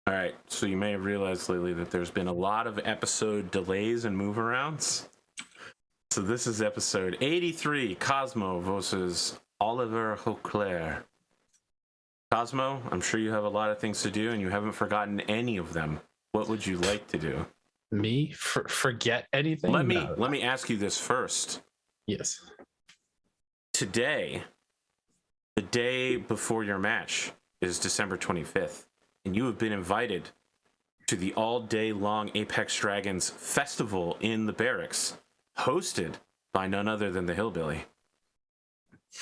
All right, so you may have realized lately that there's been a lot of episode delays and move arounds. So this is episode 83, Cosmo versus Oliver Hauteclaire. Cosmo, I'm sure you have a lot of things to do and you haven't forgotten any of them. What would you like to do? Me? Forget anything? Let me ask you this first. Yes. Today, the day before your match, is December 25th, and you have been invited to the all-day long Apex Dragons festival in the barracks, hosted by none other than the Hillbilly.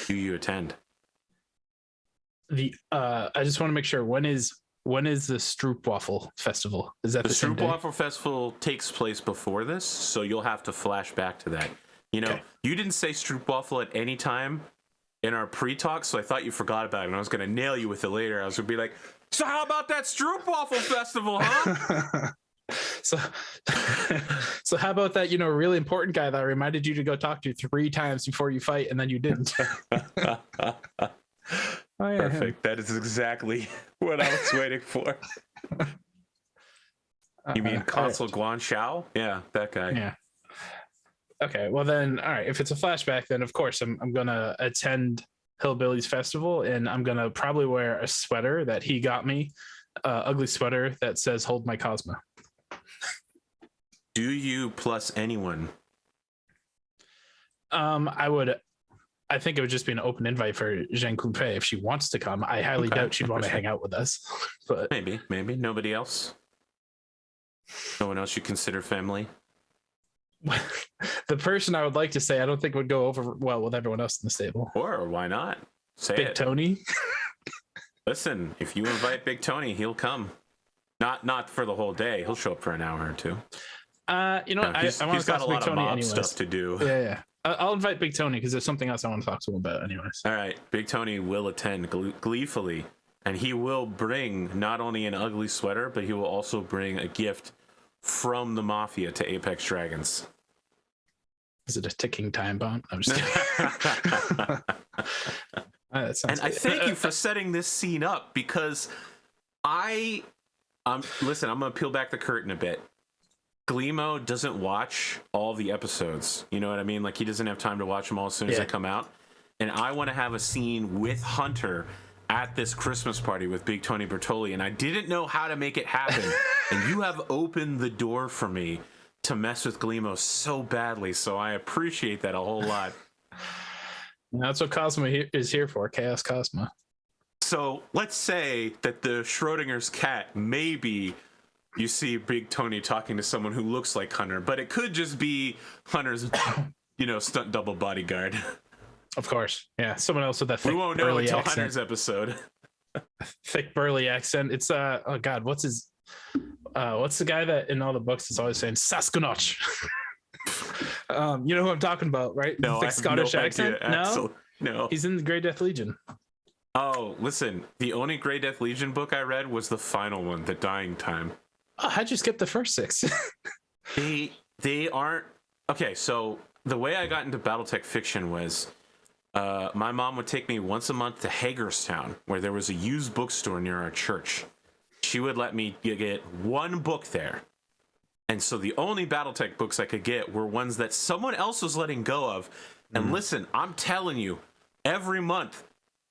Do you attend? I just want to make sure, when is the Stroopwafel festival? Is that the same day? Stroopwafel festival takes place before this, so you'll have to flash back to that. You know, You didn't say Stroopwafel at any time in our pre-talk, so I thought you forgot about it, and I was going to nail you with it later. I was going to be like, so how about that Stroopwafel festival, huh? So how about that, really important guy that I reminded you to go talk to 3 times before you fight, and then you didn't. Oh, yeah, perfect. That is exactly what I was waiting for. You mean Consul Guan Shao? Yeah, that guy. Yeah. Okay, well then, all right. If it's a flashback, then of course I'm gonna attend Hillbilly's festival, and I'm gonna probably wear a sweater that he got me, ugly sweater that says "Hold my Cosmo." Do you plus anyone? I think it would just be an open invite for Jean Coupe if she wants to come. I highly doubt she'd want to hang out with us. But maybe nobody else. No one else you consider family? The person I would like to say I don't think would go over well with everyone else in the stable. Or why not? Say Big it. Tony. Listen, if you invite Big Tony, he'll come. Not for the whole day. He'll show up for an hour or two. I want to talk got to a Big lot Tony of mob anyways. stuff to do. Yeah. I'll invite Big Tony because there's something else I want to talk to him about anyways. All right, Big Tony will attend gleefully, and he will bring not only an ugly sweater, but he will also bring a gift from the Mafia to Apex Dragons. Is it a ticking time bomb? I'm just kidding. And I thank you for setting this scene up, because listen, I'm going to peel back the curtain a bit. Gleemo doesn't watch all the episodes. You know what I mean? Like, he doesn't have time to watch them all as soon as they come out. And I want to have a scene with Hunter at this Christmas party with Big Tony Bertoli, and I didn't know how to make it happen. And you have opened the door for me to mess with Gleemo so badly, so I appreciate that a whole lot. That's what Cosmo is here for, Chaos Cosmo. So let's say that the Schrodinger's cat, maybe you see Big Tony talking to someone who looks like Hunter, but it could just be Hunter's, stunt double bodyguard. Of course, yeah, someone else with that thick, we won't know until accent. Hunter's episode. Thick burly accent. It's oh god, what's the guy that in all the books is always saying Sasquatch? You know who I'm talking about, right? No, thick Scottish accent. No, he's in the Grey Death Legion. Oh, listen, the only Grey Death Legion book I read was the final one, The Dying Time. Oh, how'd you skip the first 6? They aren't okay. So the way I got into Battletech fiction was my mom would take me once a month to Hagerstown, where there was a used bookstore near our church. She would let me get one book there. And so the only Battletech books I could get were ones that someone else was letting go of. And listen, I'm telling you, every month,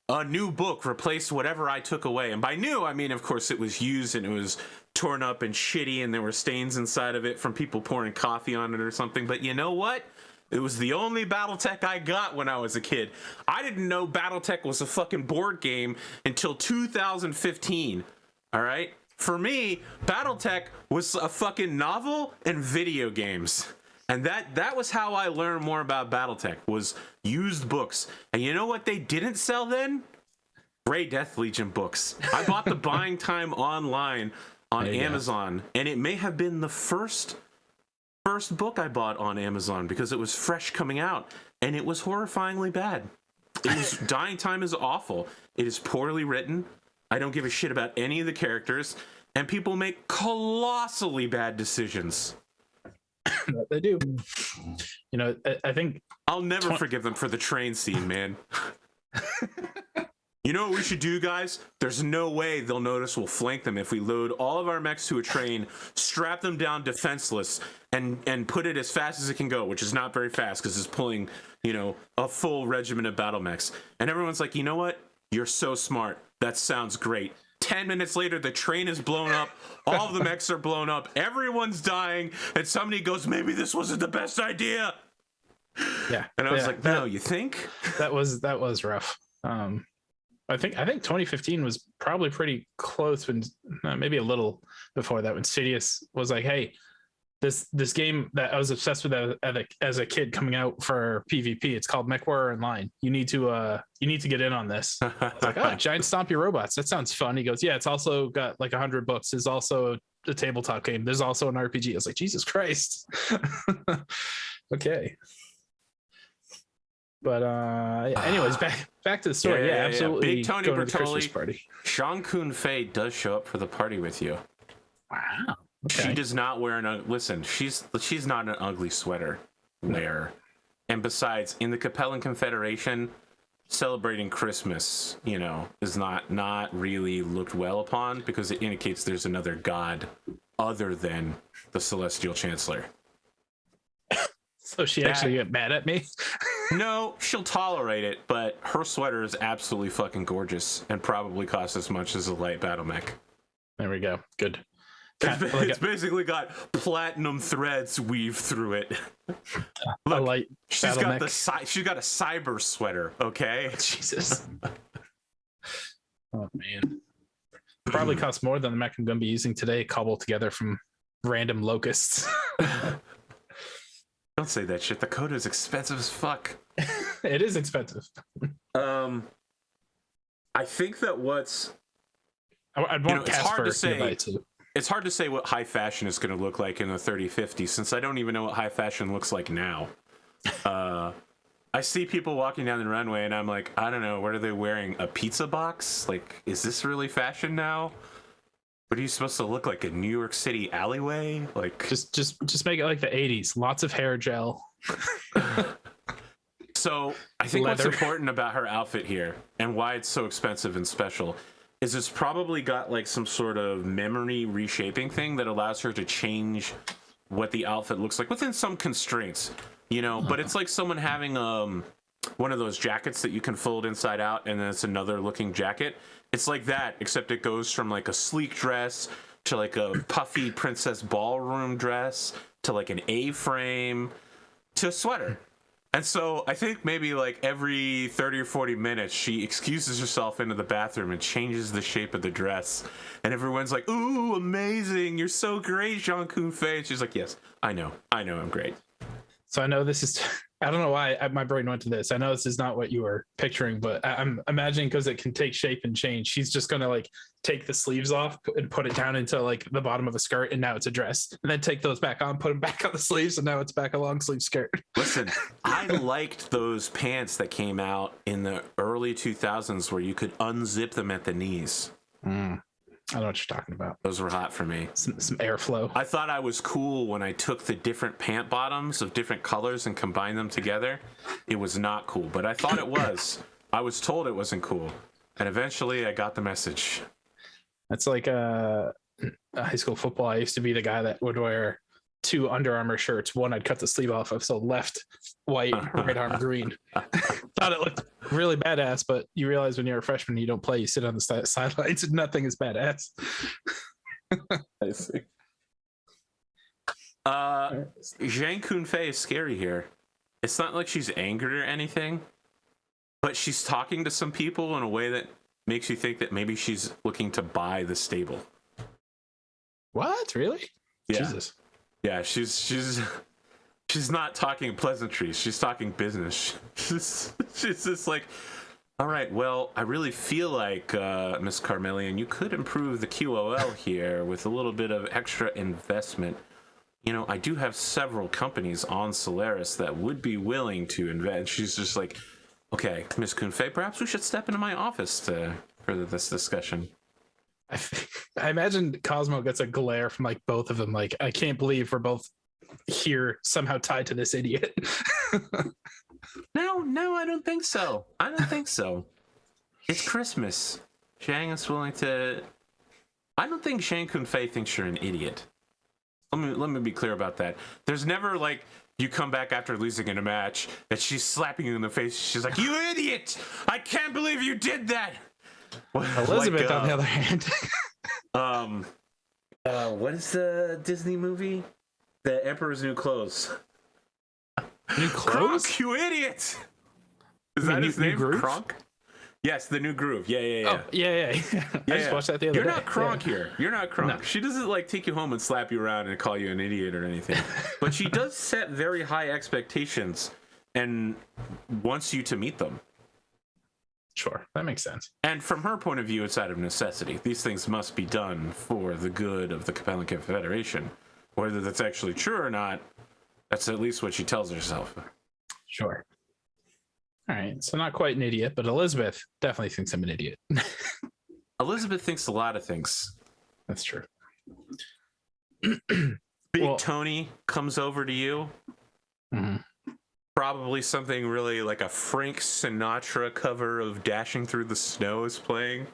a new book replaced whatever I took away. And by new, I mean, of course, it was used and it was torn up and shitty, and there were stains inside of it from people pouring coffee on it or something. But you know what? It was the only Battletech I got when I was a kid. I didn't know Battletech was a fucking board game until 2015. All right? For me, Battletech was a fucking novel and video games. And that was how I learned more about Battletech, was used books. And you know what they didn't sell then? Grey Death Legion books. I bought the Buying Time online on Amazon, and it may have been the first book I bought on Amazon because it was fresh coming out, and it was horrifyingly bad. Dying Time is awful. It is poorly written. I don't give a shit about any of the characters, and people make colossally bad decisions. They do. I think I'll never forgive them for the train scene, man. You know what we should do, guys? There's no way they'll notice we'll flank them if we load all of our mechs to a train, strap them down defenseless, and put it as fast as it can go, which is not very fast because it's pulling, a full regiment of battle mechs. And everyone's like, you know what? You're so smart. That sounds great. 10 minutes later, the train is blown up. All of the mechs are blown up. Everyone's dying. And somebody goes, maybe this wasn't the best idea. Yeah. And I was like, no, you think? That was rough. I think 2015 was probably pretty close when maybe a little before that when Sidious was like, hey, this game that I was obsessed with as a kid coming out for PvP, it's called Mech Warrior Online. You need to get in on this. I was like, oh, giant stompy robots. That sounds fun. He goes, yeah, it's also got like 100 books. There's also a tabletop game. There's also an RPG. I was like, Jesus Christ. Okay. But anyways, back to the story. Yeah, absolutely. Big Tony going to the Christmas Bertoli, party. Sean Kun Fei does show up for the party with you. Wow. Okay. She does not wear listen, she's not an ugly sweater wearer. And besides, in the Capellan Confederation, celebrating Christmas, is not really looked well upon because it indicates there's another god other than the Celestial Chancellor. So she actually get mad at me? No, she'll tolerate it, but her sweater is absolutely fucking gorgeous and probably costs as much as a light battle mech. There we go. Good. It's basically got platinum threads weaved through it. Look, she's got a cyber sweater, okay? Jesus. Oh man. Probably costs more than the mech I'm going to be using today, cobbled together from random locusts. Don't say that shit. The Coda is expensive as fuck. It is expensive. I think that I'd want it's hard to say. nearby too. It's hard to say what high fashion is going to look like in the 3050 since I don't even know what high fashion looks like now. I see people walking down the runway and I'm like, I don't know, what are they wearing? A pizza box? Like, is this really fashion now? What are you supposed to look like? A New York City alleyway? Like, just make it like the 80s. Lots of hair gel. So I think what's important about her outfit here and why it's so expensive and special is it's probably got like some sort of memory reshaping thing that allows her to change what the outfit looks like within some constraints, but it's like someone having one of those jackets that you can fold inside out and then it's another looking jacket. It's like that, except it goes from like a sleek dress to like a puffy princess ballroom dress to like an A-frame to a sweater. And so I think maybe like every 30 or 40 minutes, she excuses herself into the bathroom and changes the shape of the dress. And everyone's like, ooh, amazing. You're so great, Jean Kun Fei. And she's like, yes, I know I'm great. So I know this is, I don't know why my brain went to this. I know this is not what you were picturing, but I'm imagining because it can take shape and change. She's just going to like take the sleeves off and put it down into like the bottom of a skirt. And now it's a dress, and then take those back on, put them back on the sleeves. And now it's back a long sleeve skirt. Listen, I liked those pants that came out in the early 2000s where you could unzip them at the knees. I know what you're talking about. Those were hot for me. Some airflow. I thought I was cool when I took the different pant bottoms of different colors and combined them together. It was not cool, but I thought it was. I was told it wasn't cool. And eventually I got the message. That's like high school football. I used to be the guy that would wear 2 Under Armour shirts. One I'd cut the sleeve off of, so left white, right arm green. Thought it looked really badass, but you realize when you're a freshman, you don't play. You sit on the sidelines, and nothing is badass. I see. Jean Kun Fei is scary here. It's not like she's angry or anything, but she's talking to some people in a way that makes you think that maybe she's looking to buy the stable. What? Really? Yeah. Jesus. Yeah, she's not talking pleasantries. She's talking business. She's just like, all right, well, I really feel like, Miss Carmelian, you could improve the QOL here with a little bit of extra investment. I do have several companies on Solaris that would be willing to invest. She's just like, okay, Miss Kun Fei, perhaps we should step into my office for this discussion. I imagine Cosmo gets a glare from like both of them. Like, I can't believe we're both here somehow tied to this idiot. No, I don't think so. It's Christmas. Shang is willing to. I don't think Shang Kun Fei thinks you're an idiot. Let me be clear about that. There's never like you come back after losing in a match that she's slapping you in the face. She's like, "You idiot! I can't believe you did that." Elizabeth, on the other hand. What is the Disney movie? The Emperor's New Clothes. New clothes? Kronk, you idiot! Is that his name? Kronk? Yes, the New Groove. Yeah. Oh, yeah. I just watched that the other day. You're not Kronk here. You're not Kronk. No. She doesn't like take you home and slap you around and call you an idiot or anything. But she does set very high expectations and wants you to meet them. Sure, that makes sense. And from her point of view, it's out of necessity. These things must be done for the good of the Capellan Confederation. Whether that's actually true or not, that's at least what she tells herself. Sure. All right, so not quite an idiot, but Elizabeth definitely thinks I'm an idiot. Elizabeth thinks a lot of things. That's true. Big Tony comes over to you. Mm-hmm. Probably something really like a Frank Sinatra cover of Dashing Through the Snow is playing.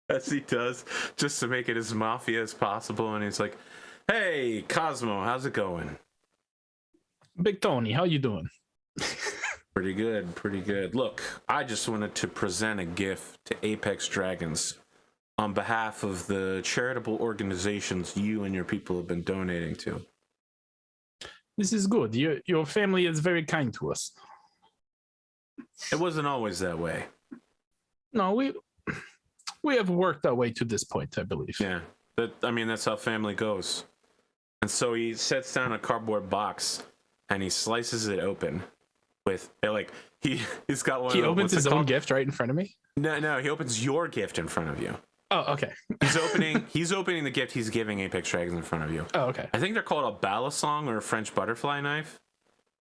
As he does, just to make it as mafia as possible. And he's like, "Hey, Cosmo, how's it going?" Big Tony, how you doing? Pretty good. Look, I just wanted to present a gift to Apex Dragons on behalf of the charitable organizations you and your people have been donating to. This is good. Your family is very kind to us. It wasn't always that way. No, we have worked our way to this point, I believe. Yeah, that's how family goes. And so he sets down a cardboard box and he slices it open. With he's got one. He opens his own gift right in front of me. No, he opens your gift in front of you. Oh, okay. He's opening the gift he's giving Apex Dragons in front of you. Oh, okay. I think they're called a balisong or a French butterfly knife.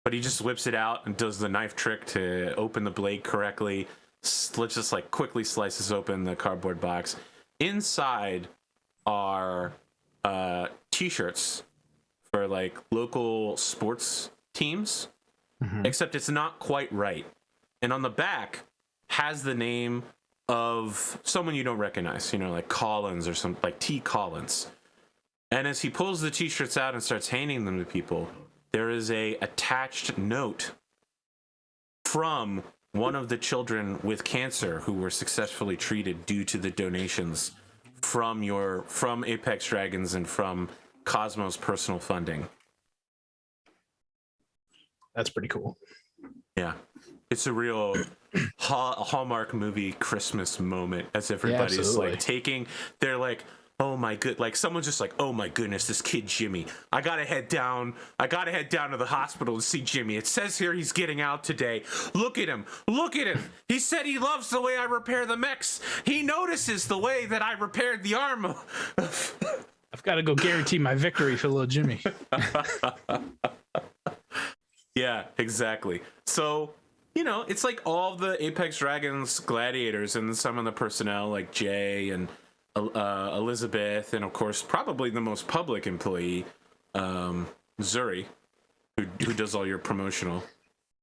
But he just whips it out and does the knife trick to open the blade correctly. Just like quickly slices open the cardboard box. Inside are t-shirts for like local sports teams. Mm-hmm. Except it's not quite right. And on the back has the name of someone you don't recognize, like Collins or something, like T. Collins. And as he pulls the t-shirts out and starts handing them to people, there is a attached note from one of the children with cancer who were successfully treated due to the donations from Apex Dragons and from Cosmo's personal funding. That's pretty cool. Yeah. It's a real Hallmark movie Christmas moment as everybody's they're like, oh my good, like someone's just like, oh my goodness, this kid Jimmy. I gotta head down to the hospital to see Jimmy. It says here he's getting out today. Look at him. He said he loves the way I repair the mechs. He notices the way that I repaired the arm. I've got to go guarantee my victory for little Jimmy. Yeah, exactly. So, it's like all the Apex Dragons gladiators and some of the personnel like Jay and Elizabeth, and of course, probably the most public employee, Zuri, who does all your promotional.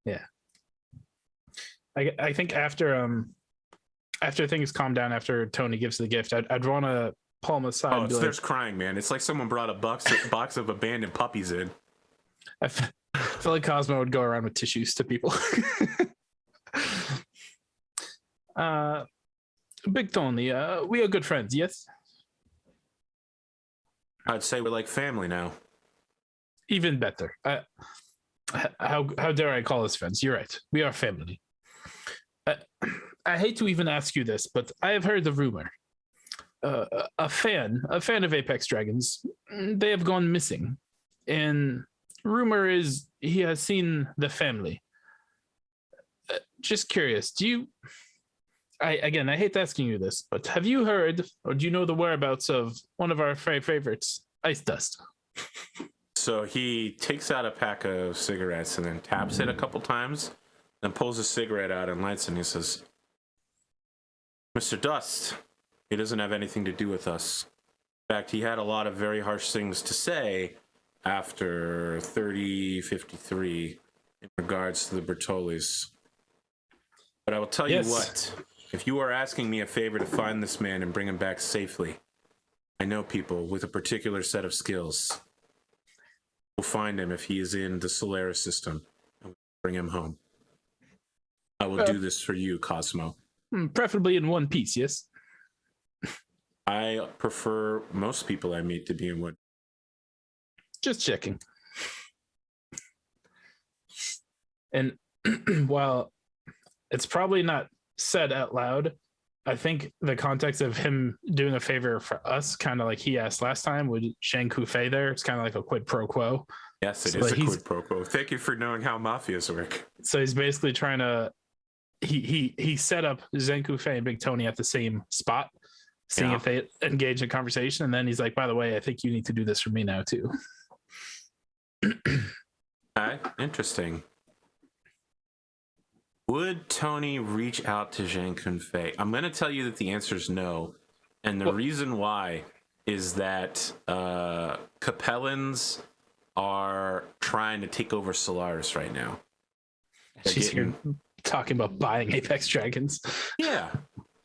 Yeah. I think after things calm down, after Tony gives the gift, I'd want to pull him aside. Oh, there's crying, man. It's like someone brought a box of abandoned puppies in. I feel like Cosmo would go around with tissues to people. Big Tony, we are good friends, yes? I'd say we're like family now. Even better. How dare I call us friends? You're right. We are family. I hate to even ask you this, but I have heard the rumor. A fan of Apex Dragons, they have gone missing. And rumor is he has seen the family. Just curious, I hate asking you this, but have you heard or do you know the whereabouts of one of our favorites, Ice Dust? So he takes out a pack of cigarettes and then taps it a couple times, then pulls a cigarette out and lights it, and he says, "Mr. Dust, he doesn't have anything to do with us. In fact, he had a lot of very harsh things to say after 3053 in regards to the Bertolis. But I will tell you what, If you are asking me a favor to find this man and bring him back safely, I know people with a particular set of skills. We'll find him if he is in the Solaris system and bring him home. I will do this for you, Cosmo. Preferably in one piece, yes? I prefer most people I meet to be in one. Just checking. And while it's probably not said out loud, I think the context of him doing a favor for us, kind of like he asked last time with Zhang Kufei there, it's kind of like a quid pro quo. Yes, it is a quid pro quo. Thank you for knowing how mafias work. So he's basically trying to, he set up Zhang Kufei and Big Tony at the same spot, seeing if they engage in conversation. And then he's like, by the way, I think you need to do this for me now too. Interesting. Would Tony reach out to Zhang Kunfei? I'm going to tell you that the answer is no. And the reason why is that Capellans are trying to take over Solaris right now. She's here talking about buying Apex Dragons. Yeah.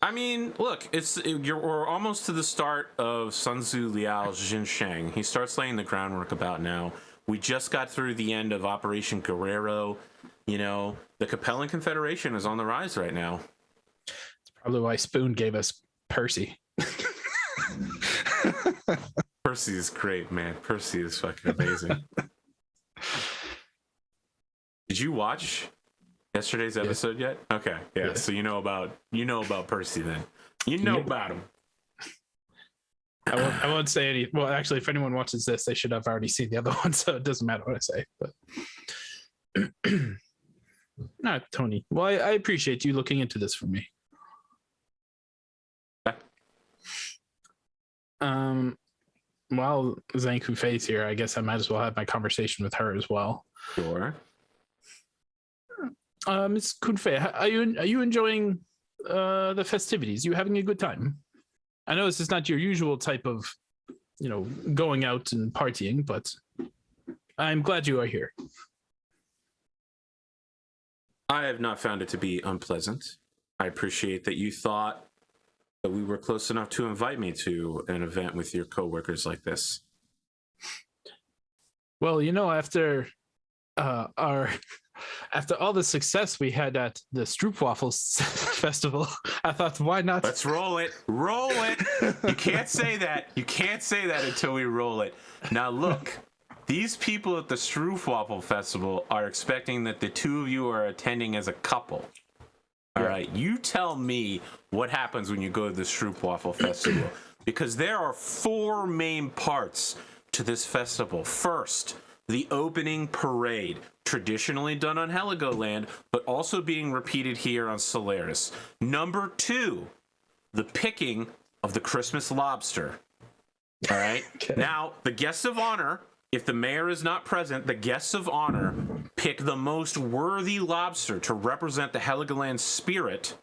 I mean, look, we're almost to the start of Sun Tzu Liao's Jin Shang. He starts laying the groundwork about now. We just got through the end of Operation Guerrero. You know, the Capellan Confederation is on the rise right now. That's probably why Spoon gave us Percy. Percy is great, man. Percy is fucking amazing. Did you watch yesterday's episode yet? Okay, yeah. So you know about Percy then. You know about him. I won't say any. Well, actually, if anyone watches this, they should have already seen the other one, so it doesn't matter what I say. But not Tony. Well, I appreciate you looking into this for me. While Zhang Kufei's here, I guess I might as well have my conversation with her as well. Sure. Ms. Kunfei, are you enjoying the festivities? You having a good time? I know this is not your usual type of, going out and partying, but I'm glad you are here. I have not found it to be unpleasant. I appreciate that you thought that we were close enough to invite me to an event with your coworkers like this. Well, after after all the success we had at the Stroopwafels festival, I thought, why not? Let's roll it. Roll it. You can't say that. You can't say that until we roll it. Now, look, these people at the Stroopwafel festival are expecting that the two of you are attending as a couple. All right. You tell me what happens when you go to the Stroopwafel festival, because there are 4 main parts to this festival. First, the opening parade, traditionally done on Heligoland, but also being repeated here on Solaris. Number 2, the picking of the Christmas lobster. All right. Okay. Now, the guests of honor, if the mayor is not present, the guests of honor pick the most worthy lobster to represent the Heligoland spirit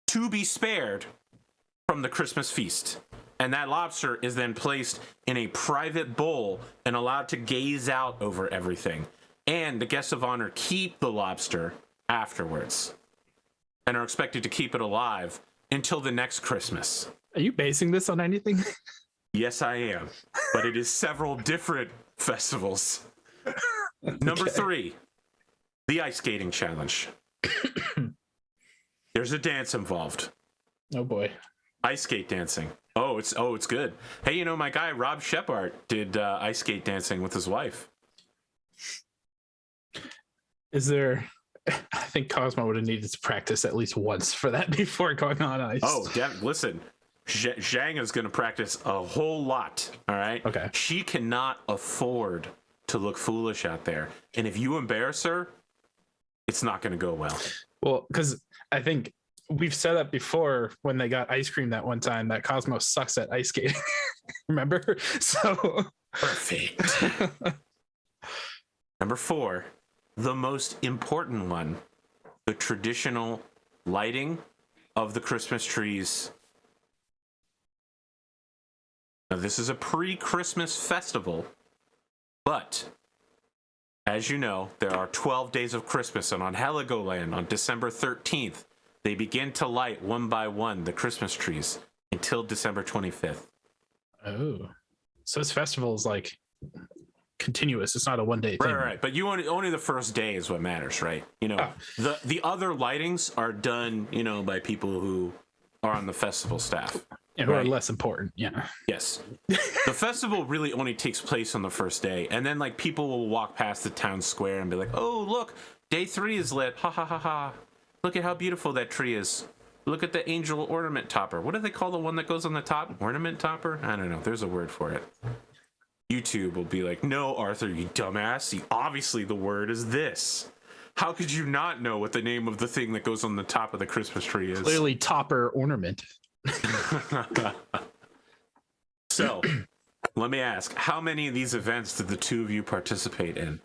to be spared from the Christmas feast. And that lobster is then placed in a private bowl and allowed to gaze out over everything. And the guests of honor keep the lobster afterwards and are expected to keep it alive until the next Christmas. Are you basing this on anything? Yes, I am. But it is several different festivals. Okay. Number 3, the ice skating challenge. There's a dance involved. Oh boy. Ice skate dancing. Oh, it's good. Hey, my guy Rob Shepard did ice skate dancing with his wife. Is there? I think Cosmo would have needed to practice at least once for that before going on ice. Oh, listen, Zhang is going to practice a whole lot. All right. Okay. She cannot afford to look foolish out there, and if you embarrass her, it's not going to go well. Well, because I think we've said that before when they got ice cream that one time that Cosmo sucks at ice skating. Remember? So perfect. Number 4, the most important one, the traditional lighting of the Christmas trees. Now, this is a pre-Christmas festival, but as you know, there are 12 days of Christmas, and on Heligoland on December 13th, They begin to light one by one the Christmas trees until December 25th. Oh, so this festival is like continuous. It's not a one day thing. Right. But you only the first day is what matters, right? The other lightings are done, by people who are on the festival staff. Yeah, who are less important. Yeah. Yes. The festival really only takes place on the first day, and then like people will walk past the town square and be like, "Oh, look, day 3 is lit. Ha ha ha ha! Look at how beautiful that tree is. Look at the angel ornament topper. What do they call the one that goes on the top? Ornament topper? I don't know. There's a word for it." YouTube will be like, "No, Arthur, you dumbass. Obviously the word is this. How could you not know what the name of the thing that goes on the top of the Christmas tree is?" Clearly topper ornament. So, let me ask, how many of these events did the two of you participate in?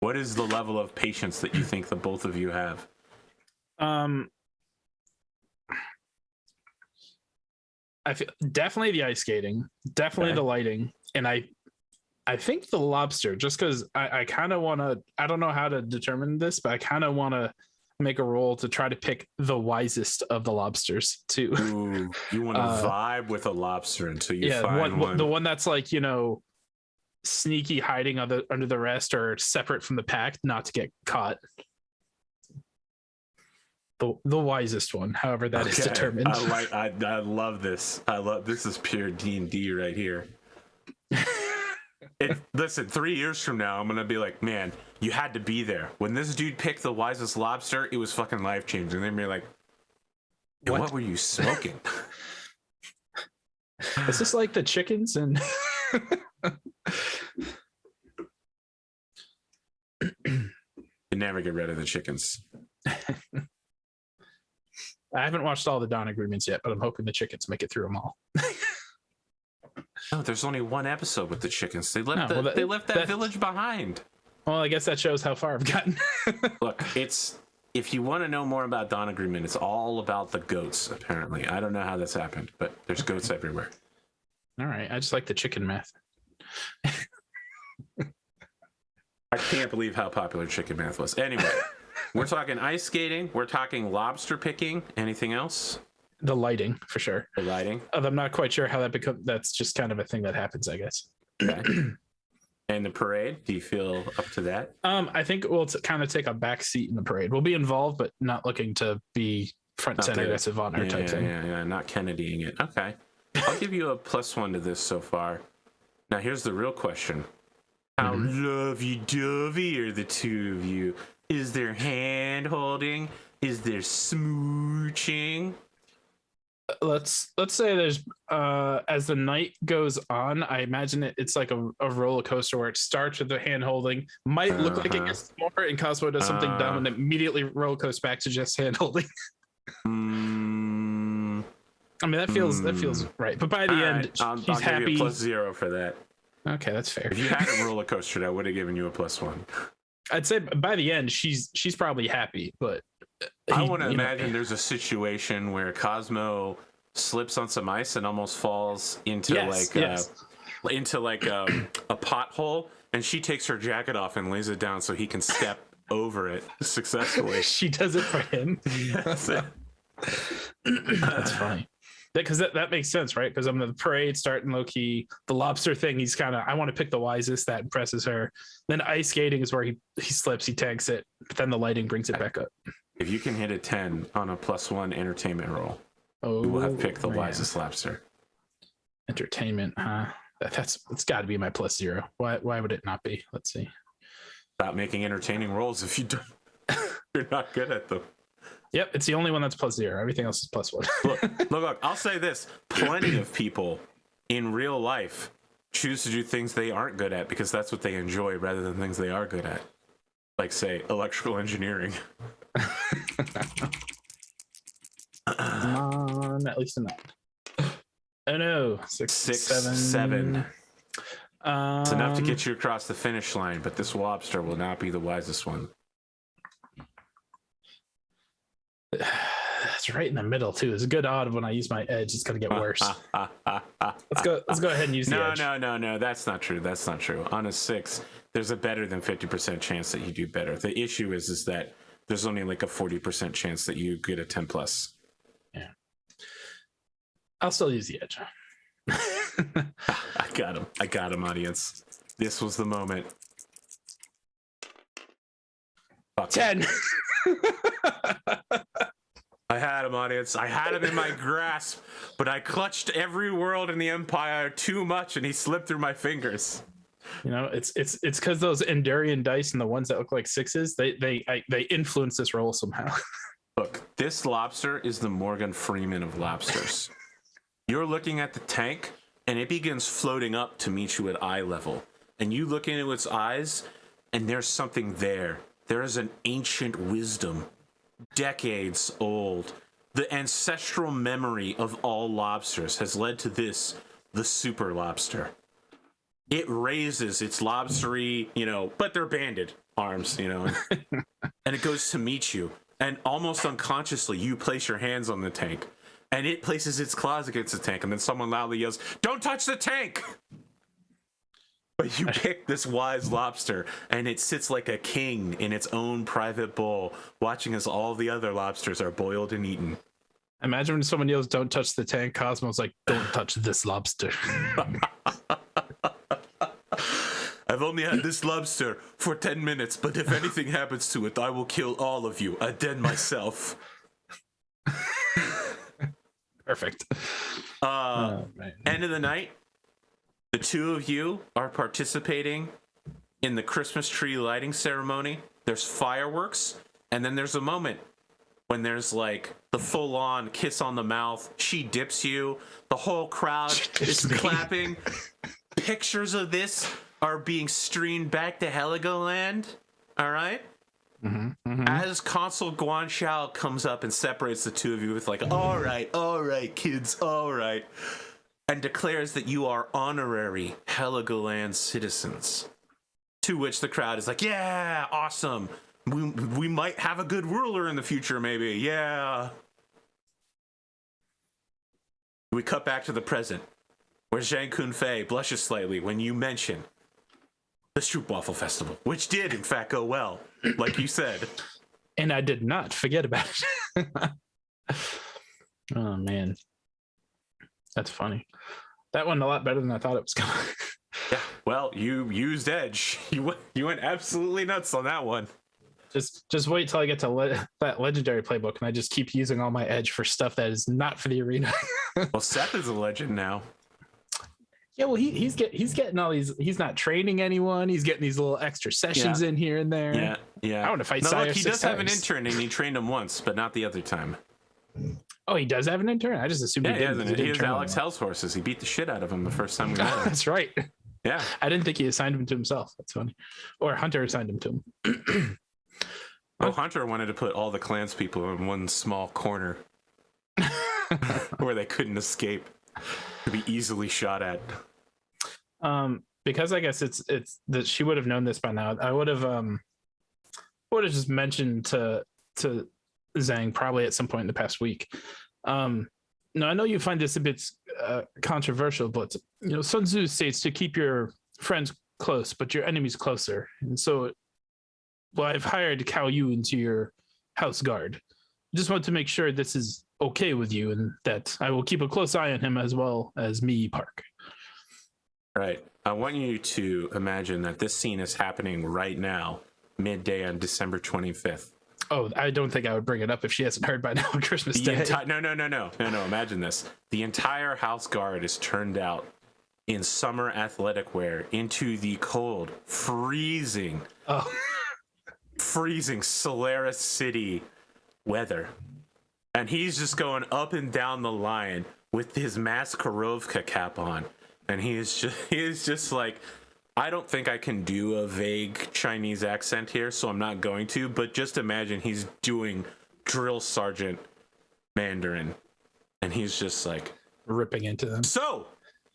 What is the level of patience that you think the both of you have? I feel definitely the ice skating, definitely the lighting, and I think the lobster, just because I kind of want to, I don't know how to determine this, but I kind of want to make a roll to try to pick the wisest of the lobsters too. Ooh, you want to vibe with a lobster until you find one. The one that's like, sneaky, hiding under the rest or separate from the pack, not to get caught. The wisest one, however that is determined. I love this. This is pure D&D right here. Listen, 3 years from now, I'm gonna be like, man, you had to be there when this dude picked the wisest lobster. It was fucking life changing. They'd be like, what were you smoking? Is this like the chickens and? You never get rid of the chickens. I haven't watched all the Dawn agreements yet, but I'm hoping the chickens make it through them all. No, there's only one episode with the chickens. They left that village behind. Well, I guess that shows how far I've gotten. Look, if you want to know more about Dawn Agreement, it's all about the goats, apparently. I don't know how this happened, but there's goats everywhere. All right. I just like the chicken math. I can't believe how popular chicken math was. Anyway, we're talking ice skating. We're talking lobster picking. Anything else? The lighting, for sure. The lighting. I'm not quite sure how that becomes. That's just kind of a thing that happens, I guess. Okay. And the parade, do you feel up to that? I think we'll kind of take a back seat in the parade. We'll be involved, but not looking to be front center aggressive honor type thing. Yeah, not Kennedying it. Okay. I'll give you a +1 to this so far. Now, here's the real question. How lovey-dovey are the two of you? Is there hand-holding? Is there smooching? Let's say there's as the night goes on, I imagine it's like a roller coaster where it starts with the hand holding, might look like it gets more, and Cosmo does something dumb and immediately roller coasts back to just hand holding. I mean, that feels right. But by the end, I'll happy. Give you a +0 for that. Okay, that's fair. If you had a roller coaster, I would have given you a +1. I'd say by the end, she's probably happy, but I want to imagine there's a situation where Cosmo slips on some ice and almost falls into a pothole, and she takes her jacket off and lays it down so he can step over it successfully. She does it for him. That's it. That's funny. Because that makes sense, right? Because I'm the parade starting low key. The lobster thing, he's kind of, I want to pick the wisest, that impresses her. Then ice skating is where he slips, he tanks it, but then the lighting brings it back up. If you can hit a 10 on a +1 entertainment roll, you will have picked the wisest lobster. Entertainment, huh? It's got to be my +0. Why would it not be? Let's see. Stop making entertaining rolls if you don't. You're not good at them. Yep, it's the only one that's +0. Everything else is +1. Look, I'll say this. Plenty of people in real life choose to do things they aren't good at because that's what they enjoy rather than things they are good at. Like, say, electrical engineering. At least a 9. Oh no, 6, 7. It's enough to get you across the finish line, but this lobster will not be the wisest one. That's right in the middle too. It's a good odd when I use my edge. It's gonna get worse. Let's go ahead and use the edge. No. That's not true. That's not true. On a 6, there's a better than 50% chance that you do better. The issue is that there's only like a 40% chance that you get a 10 plus. Yeah. I'll still use the edge. I got him, audience. This was the moment. Fuck. 10. I had him, audience. I had him in my grasp, but I clutched every world in the Empire too much, and he slipped through my fingers. You know, it's because those Endurian dice and the ones that look like sixes, they influence this roll somehow. Look, this lobster is the Morgan Freeman of lobsters. You're looking at the tank, and it begins floating up to meet you at eye level. And you look into its eyes, and there's something there. There is an ancient wisdom, decades old. The ancestral memory of all lobsters has led to this, the super lobster. It raises its lobstery, but they're banded arms, and it goes to meet you. And almost unconsciously, you place your hands on the tank. And it places its claws against the tank. And then someone loudly yells, "Don't touch the tank!" But you pick this wise lobster, and it sits like a king in its own private bowl, watching as all the other lobsters are boiled and eaten. Imagine when someone yells, "Don't touch the tank," Cosmo's like, "Don't touch this lobster." I've only had this lobster for 10 minutes, but if anything happens to it, I will kill all of you. I dead myself. Perfect. End of the night, the two of you are participating in the Christmas tree lighting ceremony. There's fireworks, and then there's a moment when there's like the full-on kiss on the mouth. She dips you. The whole crowd is clapping. Pictures of this are being streamed back to Heligoland. All right? As Consul Guanxiao comes up and separates the two of you with like, all right, kids, all right, and declares that you are honorary Heligoland citizens. To which the crowd is like, yeah, awesome. We might have a good ruler in the future, maybe. Yeah. We cut back to the present, where Zhang Kunfei blushes slightly when you mention the Stroopwafel Festival, which did, in fact, go well, like you said. And I did not forget about it. Oh, man. That's funny. That went a lot better than I thought it was going to. Yeah, well, you used Edge. You went absolutely nuts on that one. Just wait till I get to that legendary playbook, and I just keep using all my Edge for stuff that is not for the arena. Well, Seth is a legend now. Yeah, well, he's getting all these. He's not training anyone. He's getting these little extra sessions in here and there. Yeah. I want to fight. No, Sire look, he 6 does have an times. intern, and he trained him once, but not the other time. Oh, he does have an intern. I just assumed Yeah, he didn't. he has Alex Hell's horses. He beat the shit out of him the first time we met him. That's right. Yeah, I didn't think he assigned him to himself. That's funny. Or Hunter assigned him to him. well, Hunter wanted to put all the clans people in one small corner where they couldn't escape to be easily shot at. Because I guess it's that she would have known this by now. I would have just mentioned to Zhang probably at some point in the past week. No, I know you find this a bit controversial, but Sun Tzu states to keep your friends close, but your enemies closer. And so, I've hired Cao Yu into your house guard. Just want to make sure this is okay with you, and that I will keep a close eye on him as well as me, Park. Right. I want you to imagine that this scene is happening right now, midday on December 25th. Oh, I don't think I would bring it up if she hasn't heard by now on Christmas Day. No. Imagine this. The entire house guard is turned out in summer athletic wear into the cold, freezing Solaris City weather. And he's just going up and down the line with his Maskarovka cap on. And he is just like, I don't think I can do a vague Chinese accent here, so I'm not going to, but just imagine he's doing drill sergeant Mandarin. And he's just like, ripping into them. So,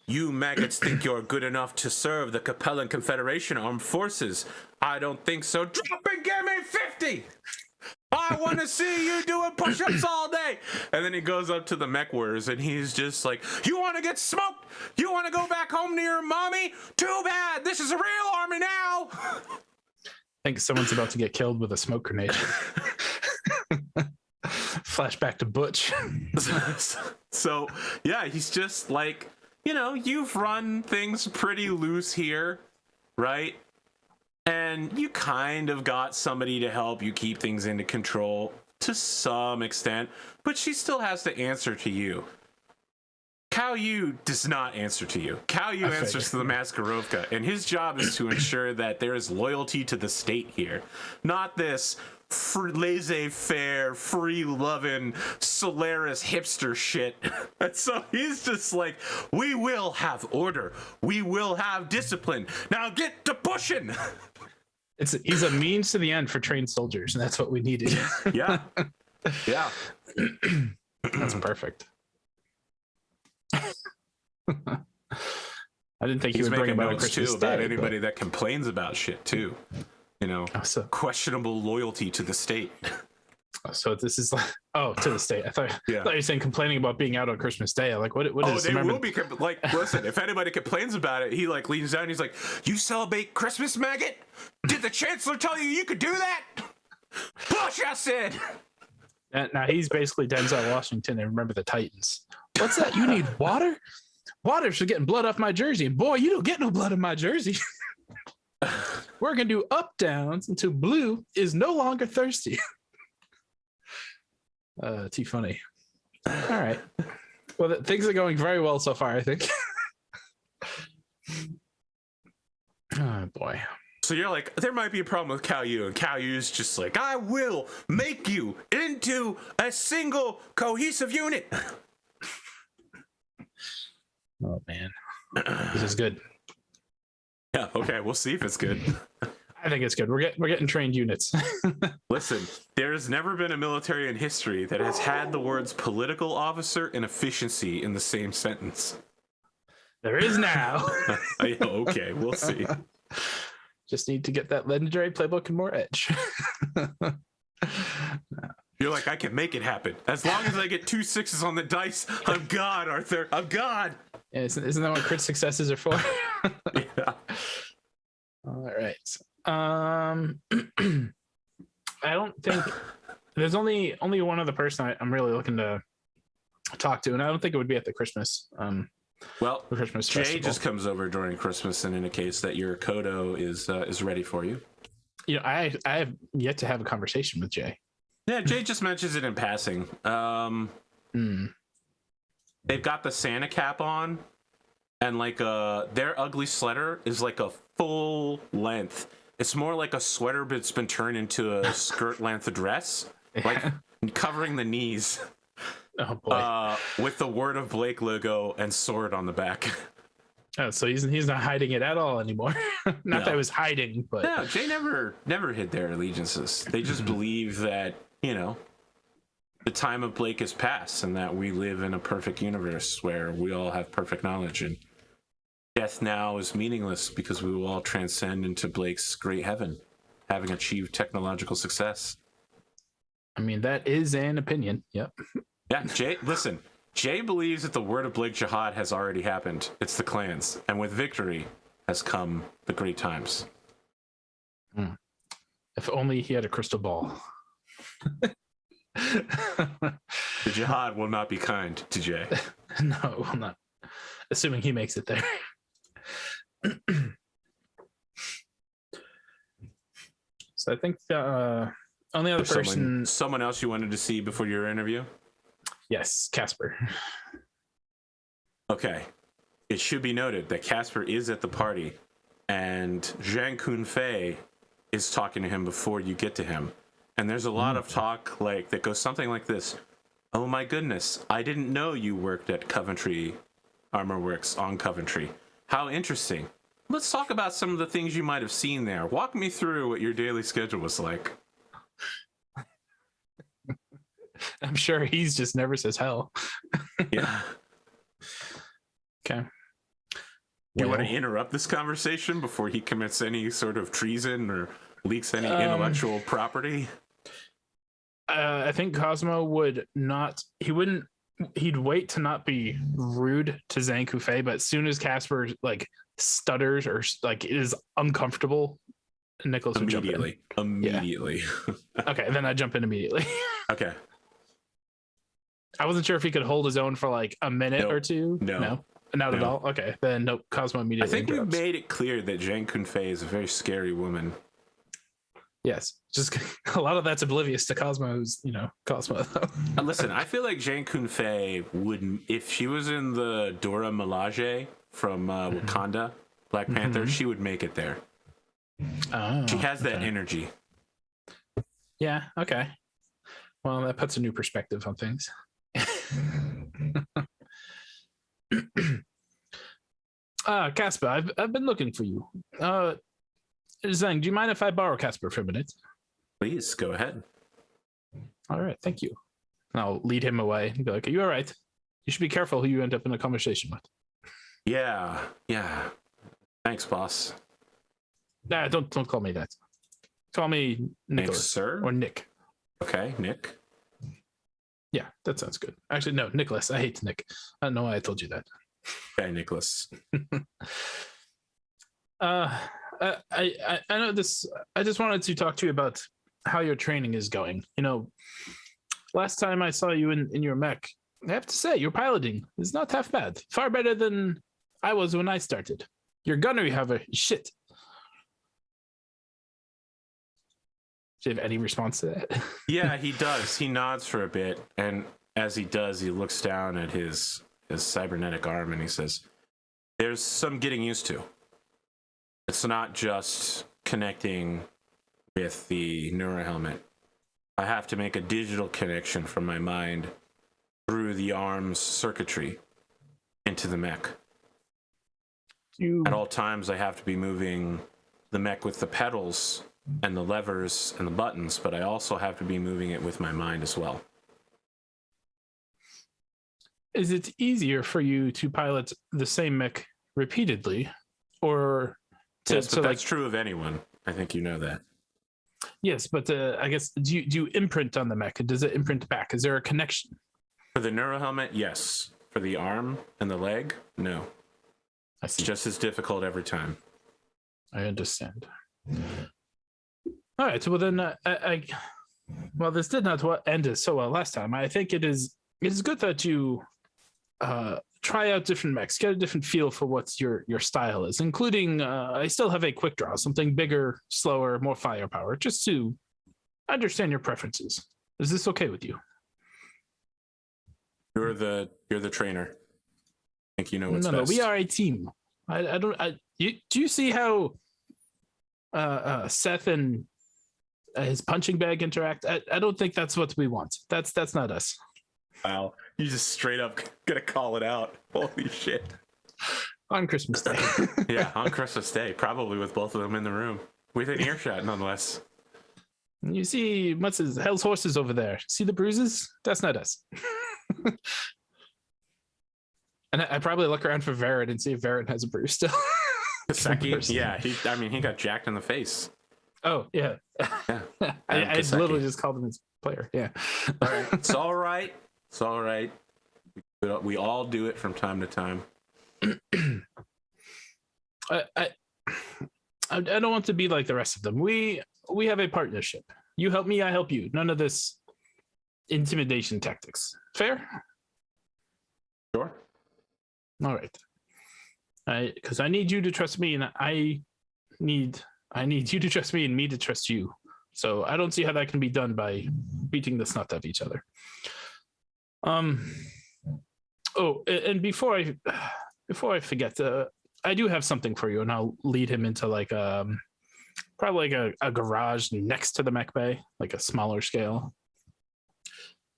you maggots think you're good enough to serve the Capellan Confederation Armed Forces? I don't think so. Drop and give me 50! I want to see you doing push-ups all day. And then he goes up to the mech warriors and he's just like, you want to get smoked? You want to go back home to your mommy? Too bad. This is a real army now. think someone's about to get killed with a smoke grenade. Flashback to Butch. So yeah, he's just like, you've run things pretty loose here, right? And you kind of got somebody to help you keep things into control to some extent, but she still has to answer to you. Cao Yu does not answer to you. Cao Yu answers to the Maskarovka, and his job is to ensure that there is loyalty to the state here, not this laissez-faire, free-loving Solaris hipster shit. And so he's just like, we will have order. We will have discipline. Now get to pushing. He's a means to the end for trained soldiers, and that's what we needed. Yeah. That's perfect. I didn't think he would bring about a Christmas too about anybody that complains about shit too. Questionable loyalty to the state. So this is like, to the state. I thought you were saying complaining about being out on Christmas Day. Like, what is? They will be like. Listen, if anybody complains about it, he like leans down. And he's like, "You celebrate Christmas, maggot? Did the chancellor tell you could do that?" Bush, I said. Now he's basically Denzel Washington and Remember the Titans. What's that? You need water? Water for getting blood off my jersey. And boy, you don't get no blood in my jersey. We're going to do up downs until Blue is no longer thirsty. Too funny. All right. Well, things are going very well so far, I think. Oh, boy. So you're like, there might be a problem with Cao Yu, and Cao Yu's just like, I will make you into a single cohesive unit. Oh, man. This is good. Yeah, okay, we'll see if it's good. I think it's good. We're getting trained units. Listen, there's never been a military in history that has had the words political officer and efficiency in the same sentence. There is now. Okay, we'll see. Just need to get that legendary playbook and more edge. You're like, I can make it happen. As long as I get 2 6s on the dice, I'm God, Arthur. I'm God. Yeah, isn't that what crit successes are for? Yeah. All right. I don't think there's only one other person I'm really looking to talk to, and I don't think it would be at the Christmas. Well, Christmas Jay festival. just comes over during Christmas and indicates that your Kodo is ready for you. I have yet to have a conversation with Jay. Yeah, Jay just mentions it in passing. They've got the Santa cap on, and like their ugly sweater is like a full length. It's more like a sweater, but it's been turned into a skirt length dress, like covering the knees. Oh boy! With the Word of Blake logo and sword on the back. Oh, so he's not hiding it at all anymore. Not that I was hiding, but no, Jay never hid their allegiances. They just believe that the time of Blake is past, and that we live in a perfect universe where we all have perfect knowledge, and death now is meaningless because we will all transcend into Blake's great heaven, having achieved technological success. I mean, that is an opinion. Yep. Yeah, Jay, listen. Jay believes that the word of Blake Jihad has already happened. It's the clans, and with victory has come the great times. If only he had a crystal ball. The Jihad will not be kind to Jay. No, it will not. Assuming he makes it there. So I think the only other person... Someone else you wanted to see before your interview? Yes, Casper. Okay. It should be noted that Casper is at the party, and Zhang Kunfei is talking to him before you get to him. And there's a lot of talk that goes something like this. Oh my goodness, I didn't know you worked at Coventry Armor Works on Coventry. How interesting. Let's talk about some of the things you might have seen there. Walk me through what your daily schedule was like. I'm sure he's just never says hell. Yeah. Okay. You want to interrupt this conversation before he commits any sort of treason or leaks any intellectual property? I think Cosmo would not. He'd wait to not be rude to Zhang Kunfei, but as soon as Casper stutters or is uncomfortable Nicholas would jump in. Immediately. Okay, then I jump in immediately. Okay. I wasn't sure if he could hold his own for like a minute or two. No. Not at all. Okay, then nope. Cosmo immediately. I think we interrupts. made it clear that Zhang Kunfei is a very scary woman. Yes, just a lot of that's oblivious to Cosmo's, Cosmo. Listen, I feel like Zhang Kunfei would, if she was in the Dora Milaje from Wakanda, Black Panther, she would make it there. Oh, she has that energy. Yeah. Okay. Well, that puts a new perspective on things. Casper, I've been looking for you. Zhang, do you mind if I borrow Casper for a minute? Please go ahead. All right, thank you. And I'll lead him away and be like, "Are you all right? You should be careful who you end up in a conversation with." Yeah. Thanks, boss. Nah, don't call me that. Call me Nicholas, Thanks, sir. or Nick. Okay, Nick. Yeah, that sounds good. Actually, no, Nicholas. I hate Nick. I don't know why I told you that. Okay, Nicholas. I know this. I just wanted to talk to you about how your training is going. Last time I saw you in your mech, I have to say your piloting is not half bad. Far better than I was when I started. Your gunnery, however, is shit. Do you have any response to that? Yeah, he does. He nods for a bit, and as he does, he looks down at his cybernetic arm and he says, "There's some getting used to. It's not just connecting with the neurohelmet. I have to make a digital connection from my mind through the arm's circuitry into the mech. At all times, I have to be moving the mech with the pedals and the levers and the buttons, but I also have to be moving it with my mind as well." Is it easier for you to pilot the same mech repeatedly, or yes, but that's true of anyone. I think you know that. Yes, but I guess do you imprint on the mech? Does it imprint back? Is there a connection? For the neurohelmet, yes. For the arm and the leg, no. I see. It's just as difficult every time. I understand. All right. Well, then, well, this did not end so well last time. I think it is good that you try out different mechs, get a different feel for what your style is, including I still have a quick draw, something bigger, slower, more firepower, just to understand your preferences. Is this okay with you? You're the trainer. I think you know what's best. No, we are a team. Do you see how Seth and his punching bag interact? I don't think that's what we want. That's not us. Wow, you just straight up gonna call it out. Holy shit. On Christmas Day. Yeah, on Christmas Day, probably with both of them in the room, within earshot nonetheless. You see what's his hell's horses over there? See the bruises? That's not us. And I probably look around for Varen and see if Varen has a bruise still. Kaseki, yeah, he got jacked in the face. Oh yeah. I literally just called him his player. Yeah. All right. It's all right. It's all right. We all do it from time to time. I don't want to be like the rest of them. We have a partnership. You help me, I help you. None of this intimidation tactics. Fair? Sure. All right. Because I need you to trust me, and I need you to trust me, and me to trust you. So I don't see how that can be done by beating the snot out of each other. Oh, and before I forget, I do have something for you, and I'll lead him into like probably like a garage next to the mech bay, like a smaller scale.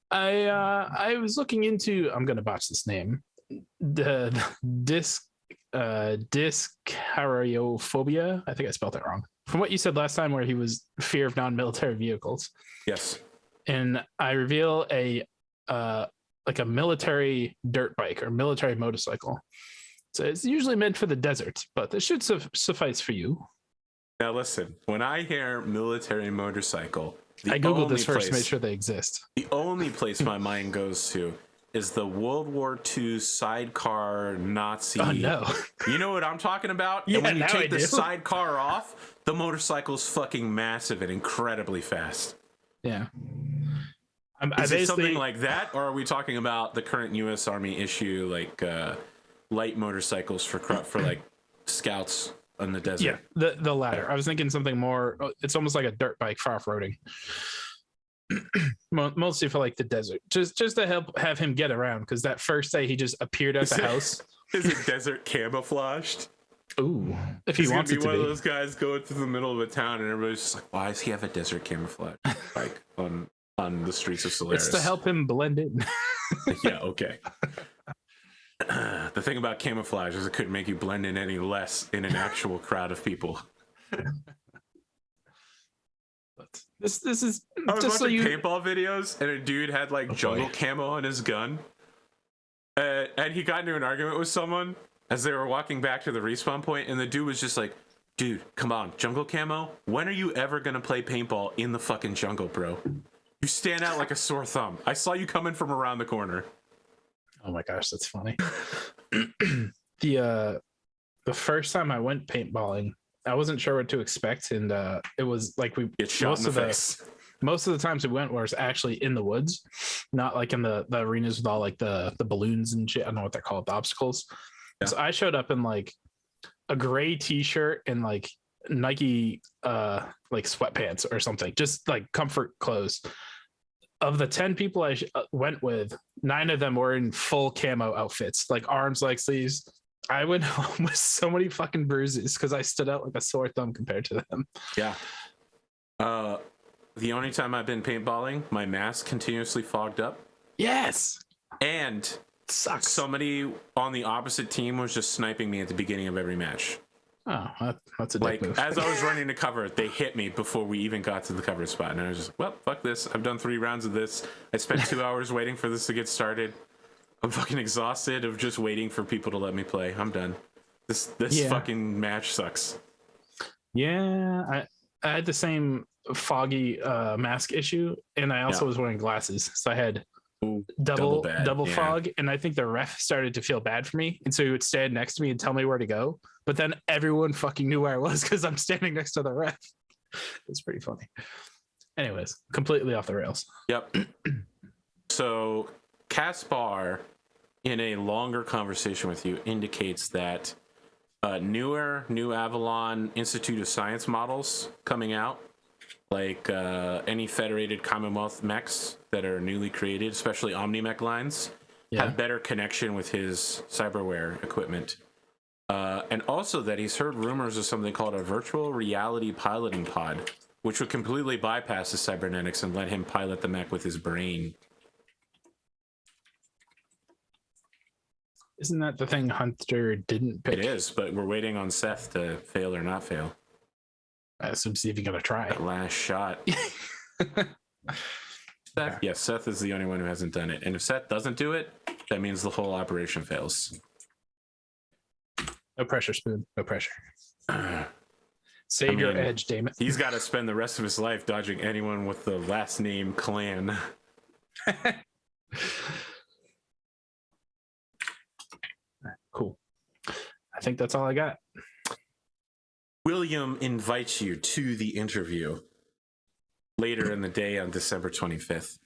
I was looking into, I'm gonna botch this name, the dyskaryophobia. I think I spelled that wrong. From what you said last time, where he was fear of non-military vehicles. Yes. And I reveal a like a military dirt bike or military motorcycle. So it's usually meant for the desert, but this should suffice for you. Now listen, when I hear military motorcycle, I googled this first to make sure they exist. The only place my mind goes to is the World War II sidecar Nazi. Oh no. You know what I'm talking about? Yeah, And when you now take I the do. sidecar off, the motorcycle's fucking massive and incredibly fast. Yeah. I Is it something basically like that, or are we talking about the current U.S. Army issue, like light motorcycles for like scouts on the desert? yeah, the latter. I was thinking something more. It's almost like a dirt bike for off-roading. Mostly for like the desert, just to help have him get around. Because that first day he just appeared at the house. Is it desert camouflaged? Ooh, if he He's wants gonna it be to one be. of those guys going through the middle of a town, and everybody's just like, "Why does he have a desert camouflage bike on the streets of Solaris?" It's to help him blend in. Yeah, okay. The thing about camouflage is it couldn't make you blend in any less in an actual crowd of people. But this is I was just so watching you. paintball videos, and a dude had like jungle camo on his gun, and he got into an argument with someone as they were walking back to the respawn point, and the dude was just like, "Dude, come on, jungle camo. When are you ever gonna play paintball in the fucking jungle, bro? You stand out like a sore thumb. I saw you coming from around the corner." Oh my gosh, that's funny. The first time I went paintballing, I wasn't sure what to expect, and it was like we Get shot in the face. most of the times we went was actually in the woods, not like in the arenas with all like the balloons and shit. I don't know what they're called, the obstacles. Yeah. So I showed up in like a gray t-shirt and like Nike like sweatpants or something, just like comfort clothes. Of the 10 people I went with, 9 of them were in full camo outfits, like arms, like sleeves. I went home with so many fucking bruises because I stood out like a sore thumb compared to them. Yeah. The only time I've been paintballing, my mask continuously fogged up. Yes. And sucks. Somebody on the opposite team was just sniping me at the beginning of every match. Oh, that's a like move. As I was running to cover, they hit me before we even got to the cover spot, and I was just like, well, fuck this. I've done 3 rounds of this. I spent 2 hours waiting for this to get started. I'm fucking exhausted of just waiting for people to let me play. I'm done. This fucking match sucks. Yeah, I had the same foggy mask issue, and I also was wearing glasses, so I had double fog, and I think the ref started to feel bad for me, and so he would stand next to me and tell me where to go, but then everyone fucking knew where I was because I'm standing next to the ref. It's pretty funny. Anyways, completely off the rails. Yep. So Caspar, in a longer conversation with you, indicates that new Avalon Institute of Science models coming out, like any federated Commonwealth mechs that are newly created, especially Omni-Mech lines, have better connection with his cyberware equipment. And also that he's heard rumors of something called a virtual reality piloting pod, which would completely bypass the cybernetics and let him pilot the mech with his brain. Isn't that the thing Hunter didn't pick? It is, but we're waiting on Seth to fail or not fail. So see if you're gonna try. That last shot. Seth, yes, Seth is the only one who hasn't done it. And if Seth doesn't do it, that means the whole operation fails. No pressure, Spoon. No pressure. Save your edge, damn it. He's got to spend the rest of his life dodging anyone with the last name Clan. Cool. I think that's all I got. William invites you to the interview later in the day on December 25th.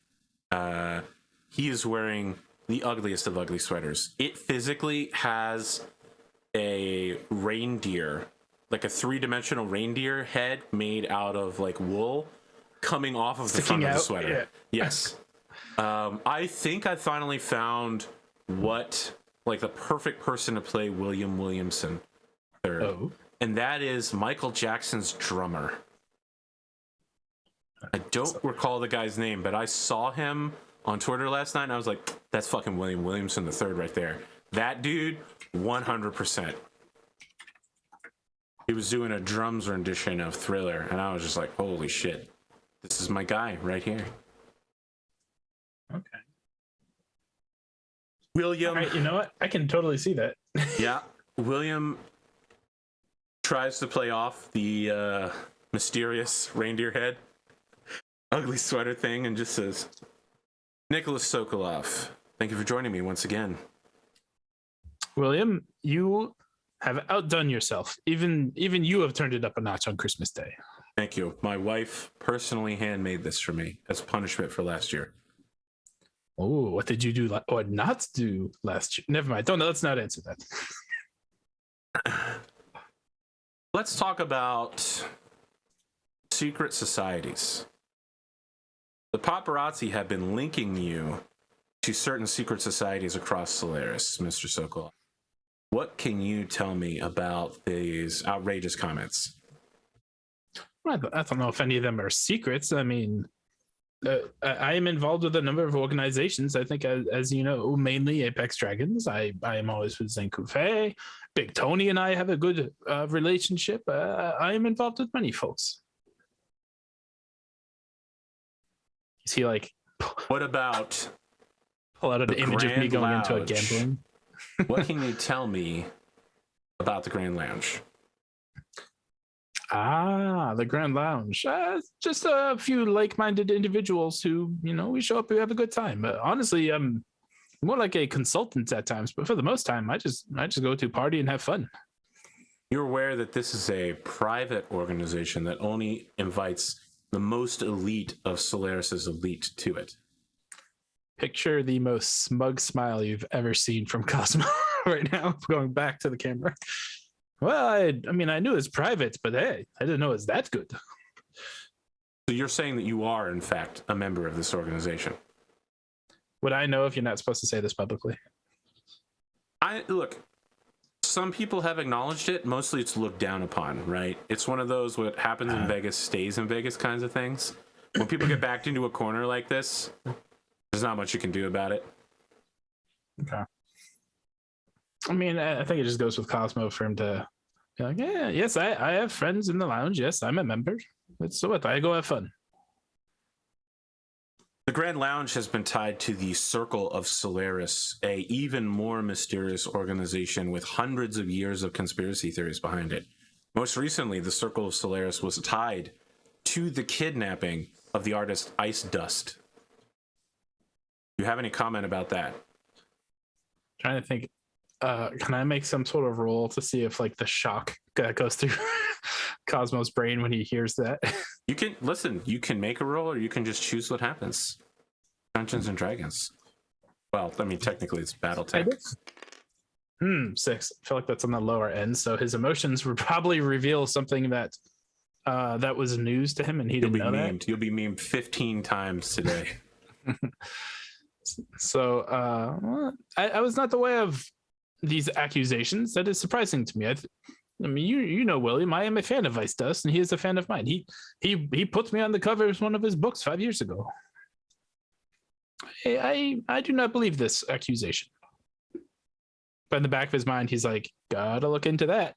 He is wearing the ugliest of ugly sweaters. It physically has a reindeer, like a 3-dimensional reindeer head made out of like wool coming off of the front of the sweater. Yeah. Yes. I think I finally found what like the perfect person to play William Williamson third. Oh. And that is Michael Jackson's drummer. I don't recall the guy's name, but I saw him on Twitter last night and I was like, that's fucking William Williamson the third right there. That dude, 100%. He was doing a drums rendition of Thriller, and I was just like, holy shit. This is my guy right here. Okay. William. All right, you know what? I can totally see that. Yeah. William tries to play off the mysterious reindeer head, ugly sweater thing, and just says, Nicholas Sokolov, Thank you for joining me once again. William, you have outdone yourself. Even you have turned it up a notch on Christmas Day. Thank you. My wife personally handmade this for me as punishment for last year. Oh, what did you do or not do last year? Never mind. Let's not answer that. Let's talk about secret societies. The paparazzi have been linking you to certain secret societies across Solaris, Mr. Sokol. What can you tell me about these outrageous comments? I don't know if any of them are secrets. I mean, I am involved with a number of organizations. I think, as you know, mainly Apex Dragons. I am always with Zenkufe. Big Tony and I have a good relationship. I am involved with many folks. Is he like? What about? Pull out an image of me going into a gambling. What can you tell me about the Grand Lounge? The Grand Lounge. Just a few like-minded individuals who, we show up, we have a good time. But honestly, I'm more like a consultant at times. But for the most time, I just go to party and have fun. You're aware that this is a private organization that only invites the most elite of Solaris's elite to it. Picture the most smug smile you've ever seen from Cosmo right now, going back to the camera. Well, I mean, I knew it was private, but hey, I didn't know it was that good. So you're saying that you are, in fact, a member of this organization? Would I know if you're not supposed to say this publicly? Look, some people have acknowledged it. Mostly it's looked down upon, right? It's one of those what happens in Vegas stays in Vegas kinds of things. When people get backed into a corner like this, there's not much you can do about it. Okay. I mean, I think it just goes with Cosmo for him to be like, yeah, yes, I have friends in the lounge. Yes, I'm a member. So what? I go have fun. The Grand Lounge has been tied to the Circle of Solaris, a even more mysterious organization with hundreds of years of conspiracy theories behind it. Most recently, the Circle of Solaris was tied to the kidnapping of the artist Ice Dust. Do you have any comment about that? Trying to think. Can I make some sort of roll to see if like the shock that goes through Cosmo's brain when he hears that? You can make a roll, or you can just choose what happens. Dungeons and Dragons. Well, I mean, technically it's Battletech. 6. I feel like that's on the lower end. So his emotions would probably reveal something that that was news to him, and he didn't know that. You'll be memed 15 times today. So I was not aware of these accusations. That is surprising to me. I mean, you know, William, I am a fan of Ice Dust, and he is a fan of mine. He put me on the cover of one of his books 5 years ago. I do not believe this accusation. But in the back of his mind, he's like, gotta look into that.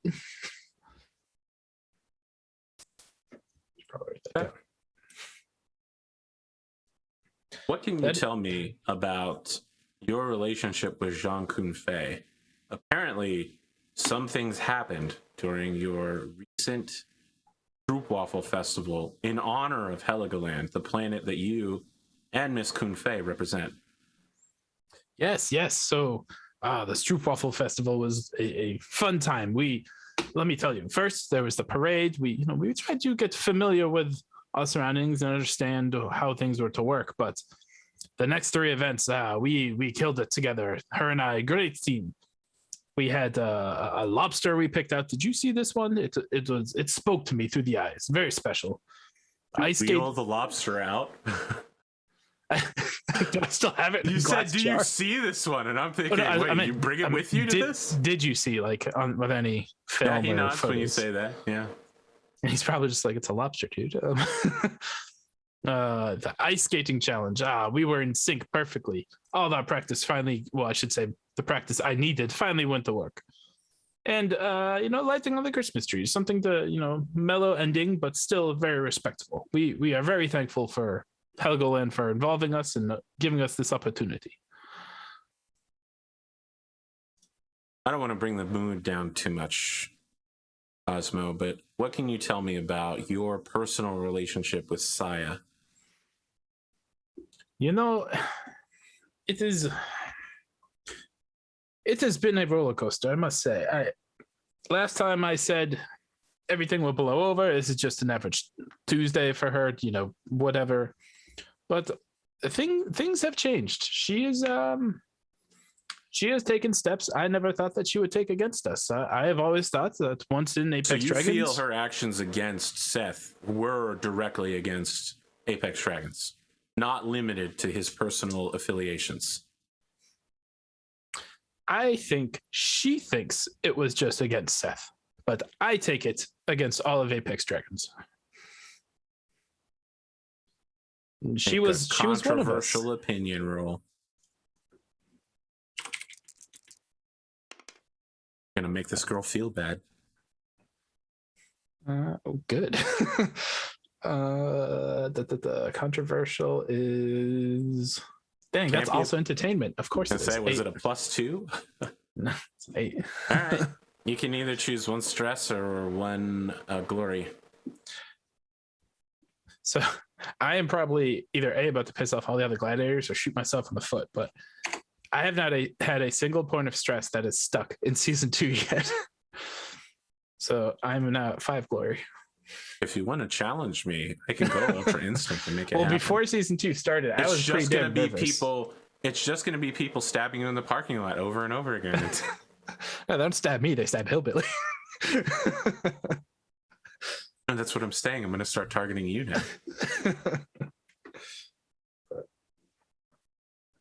What can you tell me about your relationship with Jean Kun-Fei? Apparently, some things happened during your recent Troop Waffle Festival in honor of Heligoland, the planet that you and Miss Kun-Fei represent. Yes. So the Troop Waffle Festival was a fun time. Let me tell you, first there was the parade. We tried to get familiar with our surroundings and understand how things were to work. But the next 3 events, we killed it together. Her and I, great team. We had a lobster we picked out. Did you see this one? It spoke to me through the eyes. Very special. I wheel the lobster out. Do I still have it? You said, "Do you see this one?" And I'm thinking, wait, you bring it with you to this? Did you see with any film? Yeah, he nods when you say that. Yeah, and he's probably just like, "It's a lobster, dude." The ice skating challenge. We were in sync perfectly. All that practice finally, well, I should say the practice I needed finally went to work. And lighting on the Christmas tree, something to mellow ending, but still very respectful. We are very thankful for Helgoland for involving us and giving us this opportunity. I don't want to bring the mood down too much, Cosmo, but what can you tell me about your personal relationship with Saya? It is It has been a roller coaster, I must say. Last time I said everything will blow over. This is just an average Tuesday for her, whatever. But things have changed. She has taken steps I never thought that she would take against us. I have always thought that once in Apex Dragons... So you feel her actions against Seth were directly against Apex Dragons, not limited to his personal affiliations? I think she thinks it was just against Seth, but I take it against all of Apex Dragons. She was one of us. Controversial opinion rule. Gonna make this girl feel bad. Good. The controversial is... Dang, that's also entertainment. Of course. Was it a +2? No, it's 8. All right. You can either choose one stress or one glory. So I am probably either about to piss off all the other gladiators or shoot myself in the foot, but I have not had a single point of stress that is stuck in season 2 yet. So I'm now at 5 glory. If you want to challenge me, I can go Ultra Instinct and make it happen. Before season 2 started, I was pretty damn nervous. It's just going to be people stabbing you in the parking lot over and over again. No, they don't stab me, they stab Hillbilly. And that's what I'm saying. I'm going to start targeting you now.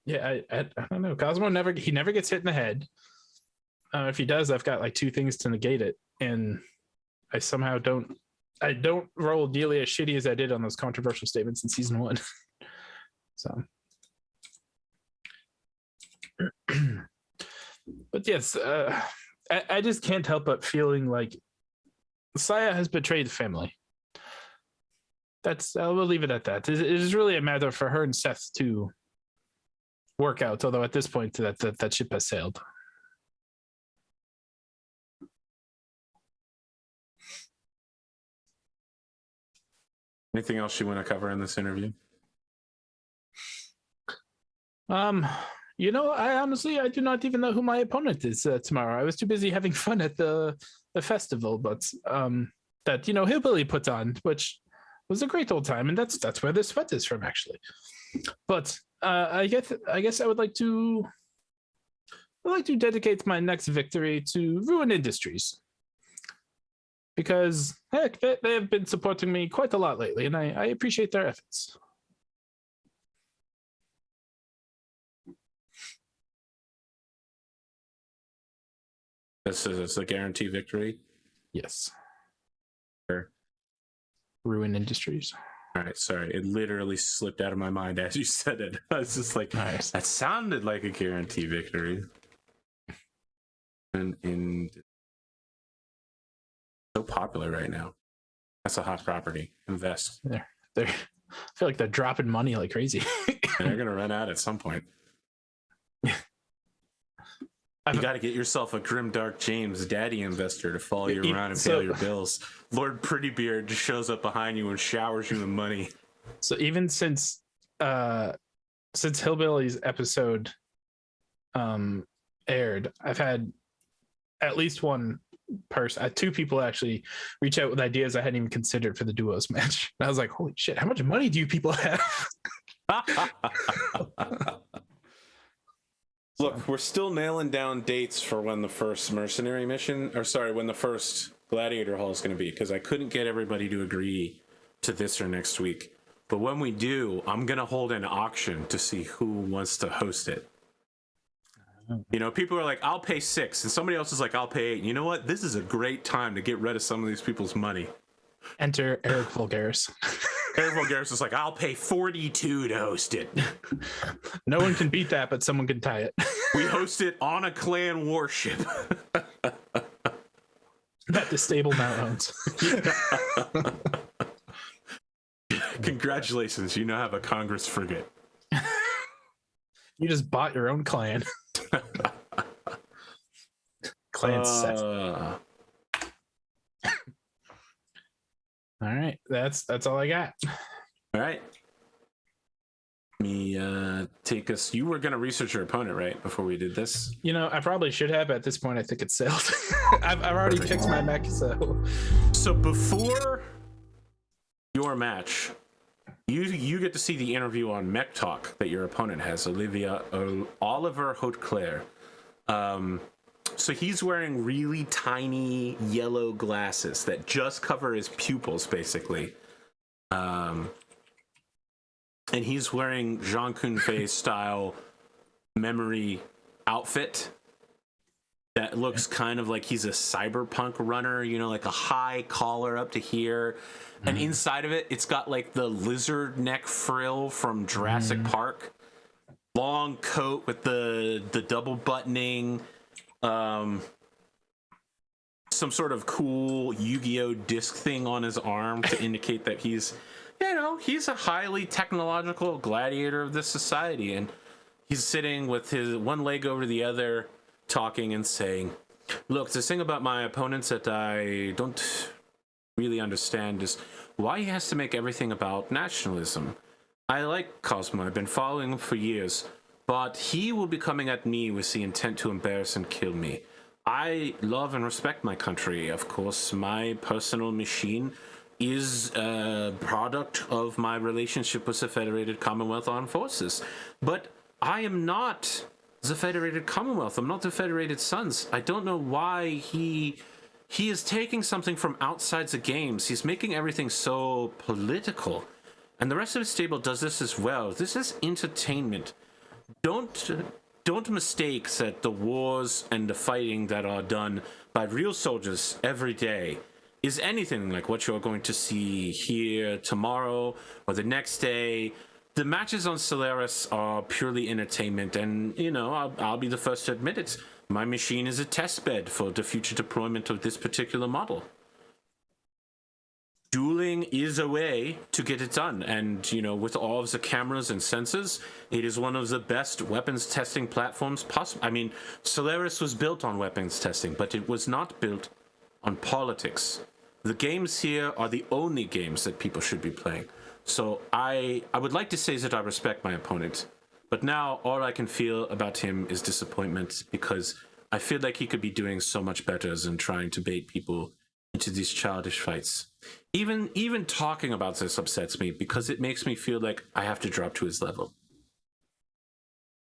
Yeah, I don't know. Cosmo never gets hit in the head. If he does, I've got like 2 things to negate it, and I somehow don't roll nearly as shitty as I did on those controversial statements in season 1. So, but yes, I just can't help but feeling like Saya has betrayed the family. We'll leave it at that. It is really a matter for her and Seth to work out, although at this point that ship has sailed. Anything else you want to cover in this interview? I do not even know who my opponent is tomorrow. I was too busy having fun at the festival, but that Hillbilly put on, which was a great old time, and that's where this sweat is from, actually. But I guess I would like to dedicate my next victory to Ruin Industries, because heck, they have been supporting me quite a lot lately, and I appreciate their efforts. This is a guarantee victory? Yes. Sure. Ruin Industries. All right, sorry. It literally slipped out of my mind as you said it. I was just like, nice. That sounded like a guarantee victory. And so popular right now. That's a hot property. Invest. I feel like they're dropping money like crazy. And they're gonna run out at some point. You got to get yourself a Grimdark James daddy investor to follow you around and pay all your bills. Lord Prettybeard just shows up behind you and showers you with money. So even since Hillbilly's episode aired, I've had at least one person, 2 people actually reach out with ideas I hadn't even considered for the duos match. And I was like, holy shit, how much money do you people have? Look, we're still nailing down dates for when the first when the first Gladiator Hall is going to be, because I couldn't get everybody to agree to this or next week. But when we do, I'm going to hold an auction to see who wants to host it. People are like, I'll pay 6, and somebody else is like, I'll pay 8. You know what? This is a great time to get rid of some of these people's money. Enter Eric Vulgaris. Eric Vulgaris is like, I'll pay 42 to host it. No one can beat that, but someone can tie it. We host it on a clan warship. That the stable now owns. Congratulations, you now have a Congress frigate. You just bought your own clan. Clan Seth. All right, that's all I got. All right. me take us. You were going to research your opponent, right, before we did this? You know, I probably should have. At this point, I think it's sailed. I've already picked my mech, so. So before your match, you get to see the interview on Mech Talk that your opponent has, Oliver Hauteclaire. So he's wearing really tiny yellow glasses that just cover his pupils, basically. And he's wearing Jean Kunfei style memory outfit that looks kind of like he's a cyberpunk runner, you know, like a high collar up to here. And inside of it, it's got like the lizard neck frill from Jurassic Park. Long coat with the double buttoning. Some sort of cool Yu-Gi-Oh disc thing on his arm to indicate that he's, you know, he's a highly technological gladiator of this society. And he's sitting with his one leg over the other, talking and saying, look, the thing about my opponents that I don't really understand is why he has to make everything about nationalism. I like Cosmo. I've been following him for years. But he will be coming at me with the intent to embarrass and kill me. I love and respect my country. Of course, my personal machine is a product of my relationship with the Federated Commonwealth Armed Forces. But I am not the Federated Commonwealth. I'm not the Federated Sons. I don't know why he is taking something from outside the games. He's making everything so political. And the rest of his stable does this as well. This is entertainment. Don't mistake that the wars and the fighting that are done by real soldiers every day is anything like what you're going to see here tomorrow or the next day. The matches on Solaris are purely entertainment, and you know, I'll be the first to admit it. My machine is a test bed for the future deployment of this particular model. Dueling is a way to get it done, and you know, with all of the cameras and sensors, it is one of the best weapons testing platforms possible. I mean, Solaris was built on weapons testing, but it was not built on politics. The games here are the only games that people should be playing. So I would like to say that I respect my opponent, but now all I can feel about him is disappointment, because I feel like he could be doing so much better than trying to bait people into these childish fights. Even talking about this upsets me, because it makes me feel like I have to drop to his level.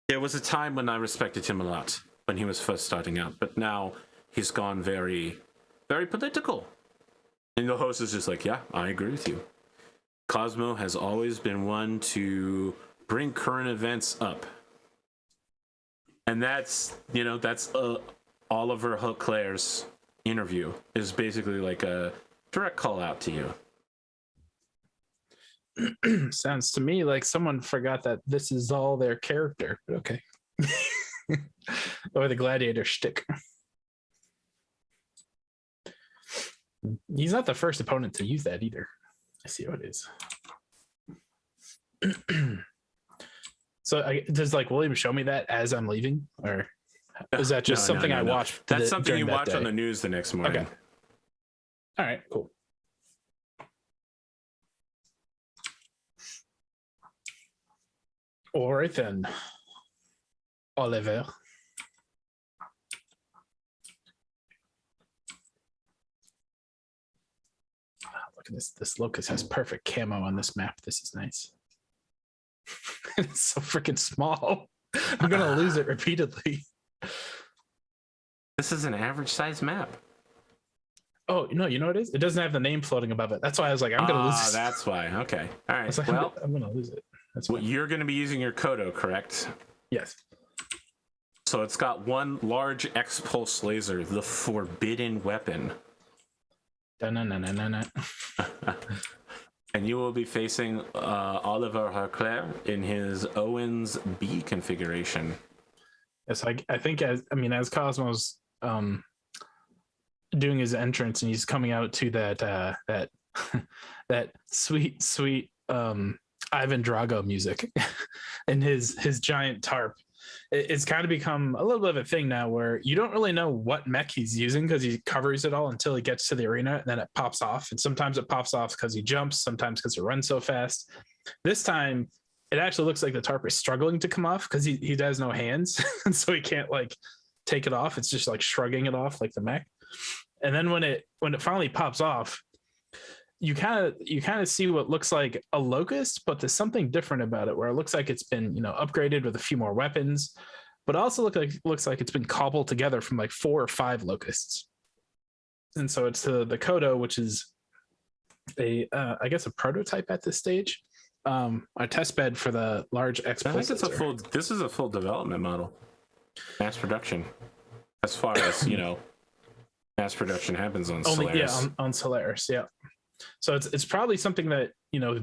There was a time when I respected him a lot, when he was first starting out, but now he's gone very, very political. And the host is just like, yeah, I agree with you. Cosmo has always been one to bring current events up. And that's, you know, that's Oliver Hauteclaire's interview is basically like a direct call out to you. Sounds to me like someone forgot that this is all their character, but okay. Or the gladiator shtick. He's not the first opponent to use that either. I see how it is. So does like William show me that as I'm leaving, or is that just something I watch? That's something you watch on the news the next morning. Okay. All right, cool. All right then, Oliver. Look at this. This locust has perfect camo on this map. This is nice. It's so freaking small. I'm gonna lose it repeatedly. This is an average size map. Oh no, you know what it is? It doesn't have the name floating above it. That's why I was like, I'm gonna lose. That's why. Okay. All right. Like, well, I'm gonna lose it. That's well, you're gonna be using your Kodo, correct? Yes. So it's got one large X-pulse laser, the forbidden weapon. Da-na-na-na-na-na. And you will be facing Oliver Hauteclaire in his Owens B configuration. Yes, I think as Cosmo's doing his entrance and he's coming out to that that sweet Ivan Drago music and his giant tarp. It's kind of become a little bit of a thing now where you don't really know what mech he's using because he covers it all until he gets to the arena, and then it pops off. And sometimes it pops off because he jumps, sometimes because he runs so fast. This time it actually looks like the tarp is struggling to come off because he has no hands, and so he can't like take it off. It's just like shrugging it off like the mech. And then when it finally pops off, you kind of see what looks like a locust, but there's something different about it where it looks like it's been, upgraded with a few more weapons, but also looks like it's been cobbled together from like 4 or 5 locusts. And so it's the Kodo, which is I guess a prototype at this stage, a test bed for the large X. I think this is a full development model, mass production, as far as mass production happens on Solaris. Yeah, on Solaris, yeah. So it's probably something that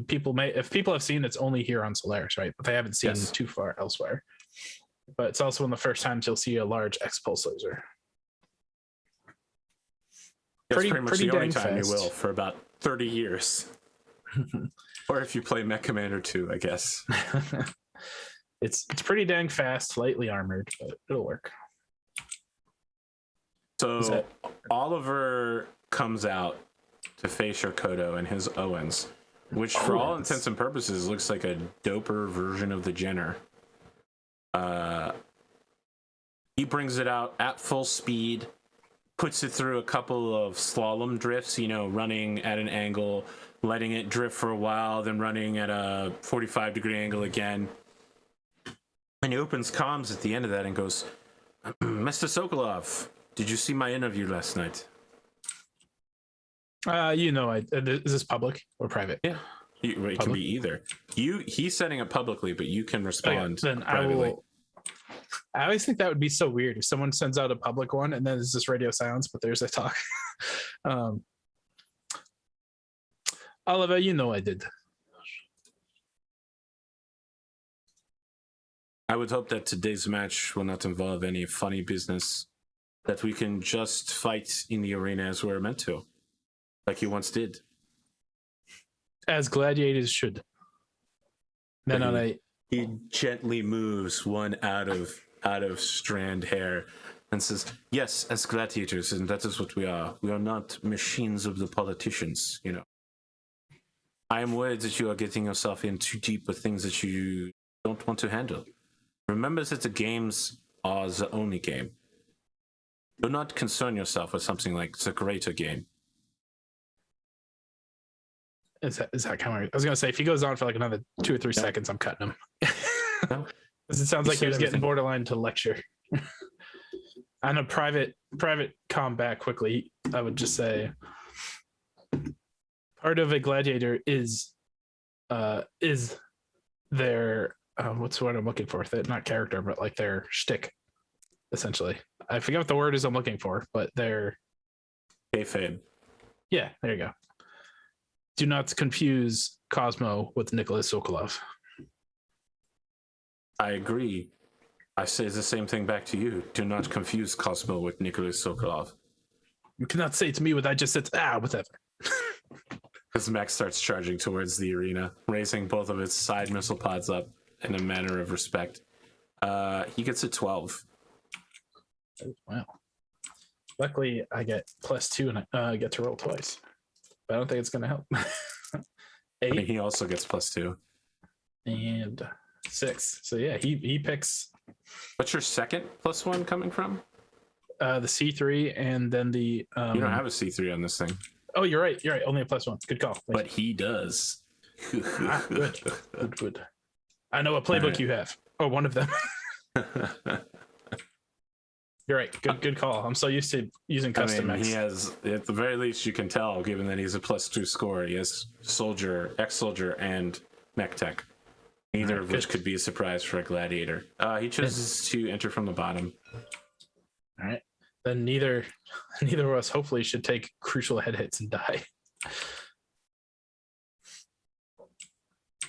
people if people have seen, it's only here on Solaris, right? But they haven't seen too far elsewhere. But it's also one of the first times you'll see a large X pulse laser. That's pretty much the only time you will for about 30 years. Or if you play Mech Commander 2, I guess. It's pretty dang fast, lightly armored, but it'll work. So Oliver comes out to face your Kodo and his Owens, which for all intents and purposes looks like a doper version of the Jenner. He brings it out at full speed, puts it through a couple of slalom drifts, running at an angle, letting it drift for a while, then running at a 45-degree angle again. And he opens comms at the end of that and goes, Mr. Sokolov, did you see my interview last night? Is this public or private? Yeah. It can be either. He's setting it publicly, but you can respond privately. I always think that would be so weird if someone sends out a public one and then there's this radio silence, but there's a talk. Oliver, I did. I would hope that today's match will not involve any funny business, that we can just fight in the arena as we're meant to, like you once did. As gladiators should. Then he gently moves one out of strand hair and says, yes, as gladiators, and that is what we are. We are not machines of the politicians, I am worried that you are getting yourself in too deep with things that you don't want to handle. Remember that the games are the only game. Do not concern yourself with something like the greater game. Is that kind of? I was gonna say if he goes on for like another 2 or 3 seconds, I'm cutting him. No. Because it sounds like he was getting borderline to lecture. On a private combat quickly, I would just say part of a gladiator is their what's the word I'm looking for? Not character, but like their shtick, essentially. I forget what the word is I'm looking for, but their kayfabe. Yeah, there you go. Do not confuse Cosmo with Nicholas Sokolov. I agree. I say the same thing back to you. Do not confuse Cosmo with Nicholas Sokolov. You cannot say to me what I just said. Whatever. As Mech starts charging towards the arena, raising both of its side missile pods up in a manner of respect. He gets a 12. Wow. Luckily, I get +2 and I get to roll twice. But I don't think it's going to help. 8. He also gets +2. And 6. So yeah, he picks. What's your second +1 coming from? The C3 and then the. You don't have a C3 on this thing. Oh, you're right. Only a +1. Good call. But he does. Good. I know what playbook you have, or one of them. You're right. Good call. I'm so used to using custom mechs. He has, at the very least, you can tell, given that he's a +2 scorer, he has soldier, ex-soldier, and mech tech. Neither of which could be a surprise for a gladiator. He chooses to enter from the bottom. All right. Then neither of us hopefully should take crucial head hits and die.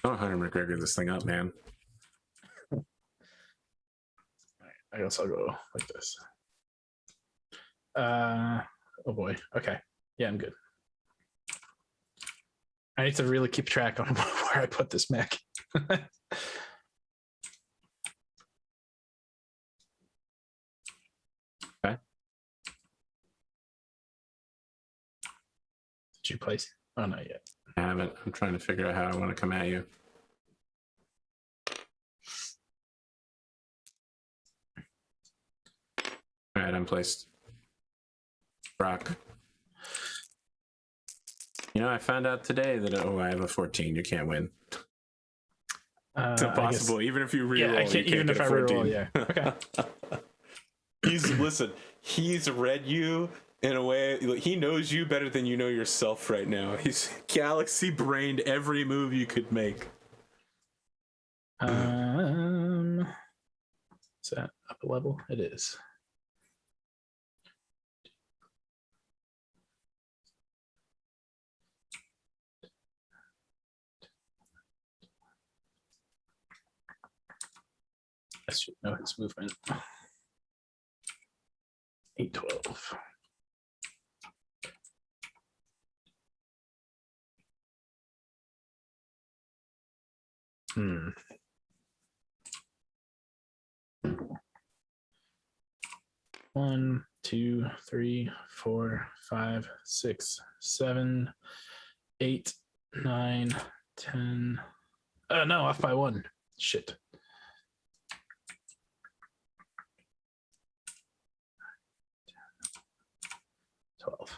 Don't Hunter McGregor this thing up, man. I guess I'll go like this. Oh boy. Okay. Yeah, I'm good. I need to really keep track on where I put this mech. Okay. Did you place? Oh, not yet. I haven't. I'm trying to figure out how I want to come at you. right, I'm placed. Rock. You know, I found out today that I have a 14. You can't win. It's impossible. Even if you reroll, yeah, I can't, you can't get a 14. Reroll, yeah. Okay. He's read you in a way. He knows you better than you know yourself right now. He's galaxy brained every move you could make. Is that up a level? It is. I should know his movement. 812. One, 2, 3, 4, 5, 6, 7, 8, 9, 10. No, off by 1. Shit. 12.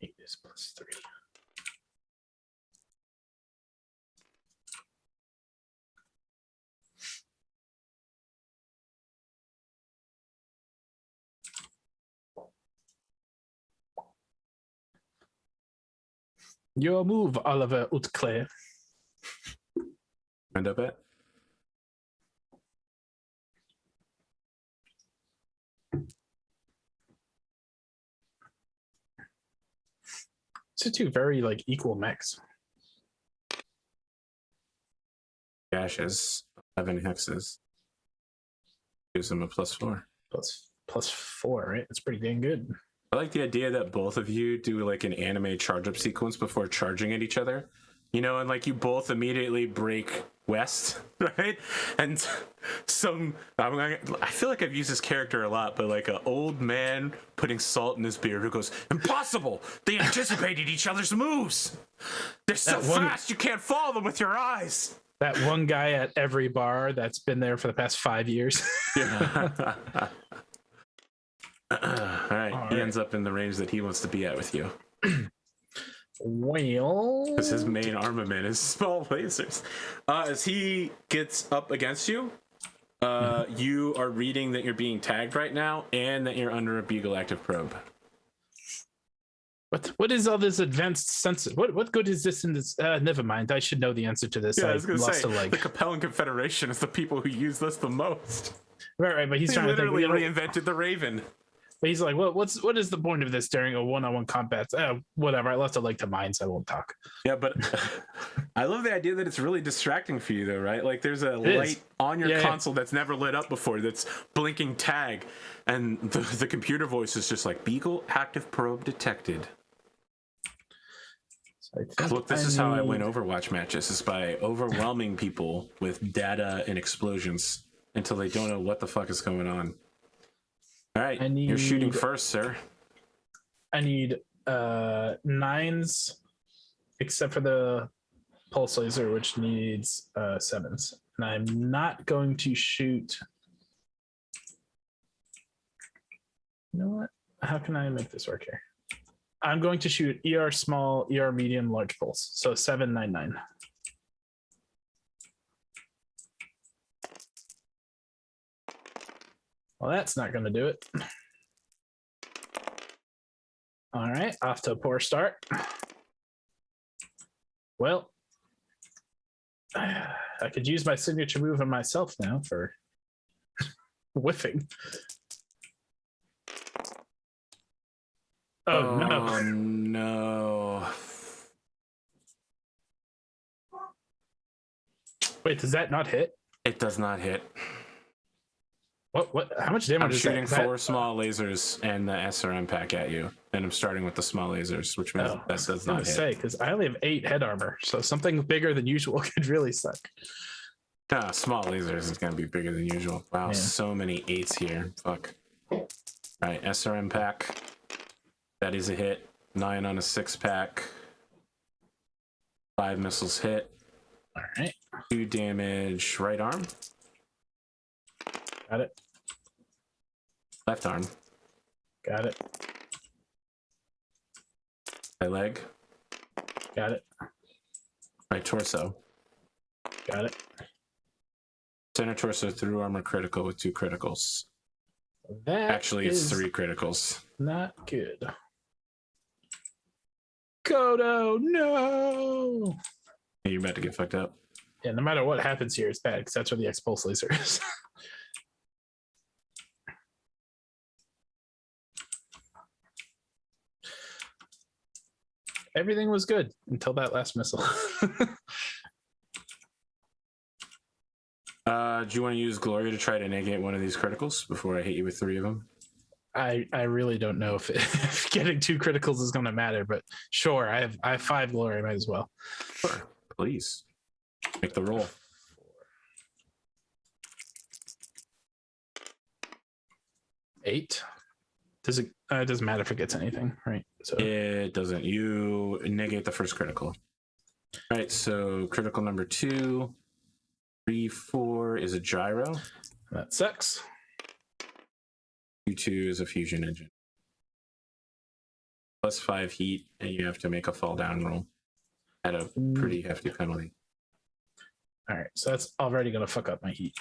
Eight is +3. Your move, Oliver Hauteclaire. End up at? These are two very equal mechs. Dashes, 11 hexes. Gives him a +4. Plus 4, right? That's pretty dang good. I like the idea that both of you do like an anime charge up sequence before charging at each other. You know, and like you both immediately break west, right? And I feel like I've used this character a lot, but like an old man putting salt in his beard who goes, "Impossible! They anticipated each other's moves. They're so fast you can't follow them with your eyes." That one guy at every bar that's been there for the past 5 years. Yeah. All right. He ends up in the range that he wants to be at with you. Well, because his main armament is small lasers. As he gets up against you, you are reading that you're being tagged right now and that you're under a Beagle active probe. What is all this advanced sensor? What good is this in this? Never mind. I should know the answer to this. Yeah, I was going to say, the Capellan Confederation is the people who use this the most. Right, but he's trying literally to think, reinvented the Raven. But he's like, well, what is the point of this during a one-on-one combat? Whatever. I left it to mines. I won't talk. Yeah, but I love the idea that it's really distracting for you, though, right? Like, there's a light on your console that's never lit up before that's blinking tag, and the computer voice is just like, Beagle active probe detected. So look, this is how I win Overwatch matches, is by overwhelming people with data and explosions until they don't know what the fuck is going on. All right, you're shooting first, sir. I need 9s, except for the pulse laser, which needs 7s. And I'm not going to shoot. You know what? How can I make this work here? I'm going to shoot ER small, ER medium, large pulse. So 799. Well, that's not going to do it. All right, off to a poor start. Well, I could use my signature move on myself now for whiffing. Oh, no. Wait, does that not hit? It does not hit. What? How much damage I'm is shooting that? 4 small lasers and the SRM pack at you, and I'm starting with the small lasers, which means that does not hit. Because I only have 8 head armor, so something bigger than usual could really suck. Small lasers is going to be bigger than usual. Wow, so many 8s here. Fuck. All right, SRM pack. That is a hit. 9 on a 6-pack. 5 missiles hit. All right. 2 damage right arm. Got it. Left arm. Got it. Right leg. Got it. Right torso. Got it. Center torso through armor critical with 2 criticals. That Actually, it's 3 criticals. Not good. Kodo, no! You're about to get fucked up. Yeah, no matter what happens here, it's bad because that's where the X-Pulse laser is. Everything was good until that last missile. Do you want to use Glory to try to negate one of these criticals before I hit you with 3 of them? I really don't know if getting 2 criticals is going to matter, but sure, I have 5 glory, might as well. Sure, please make the roll. 8. Does it? It doesn't matter if it gets anything, right? So it doesn't. You negate the first critical. All right, so critical number 2, 3, 4 is a gyro. That sucks. 2 is a fusion engine. Plus 5 heat, and you have to make a fall down roll at a pretty hefty penalty. All right, so that's already going to fuck up my heat.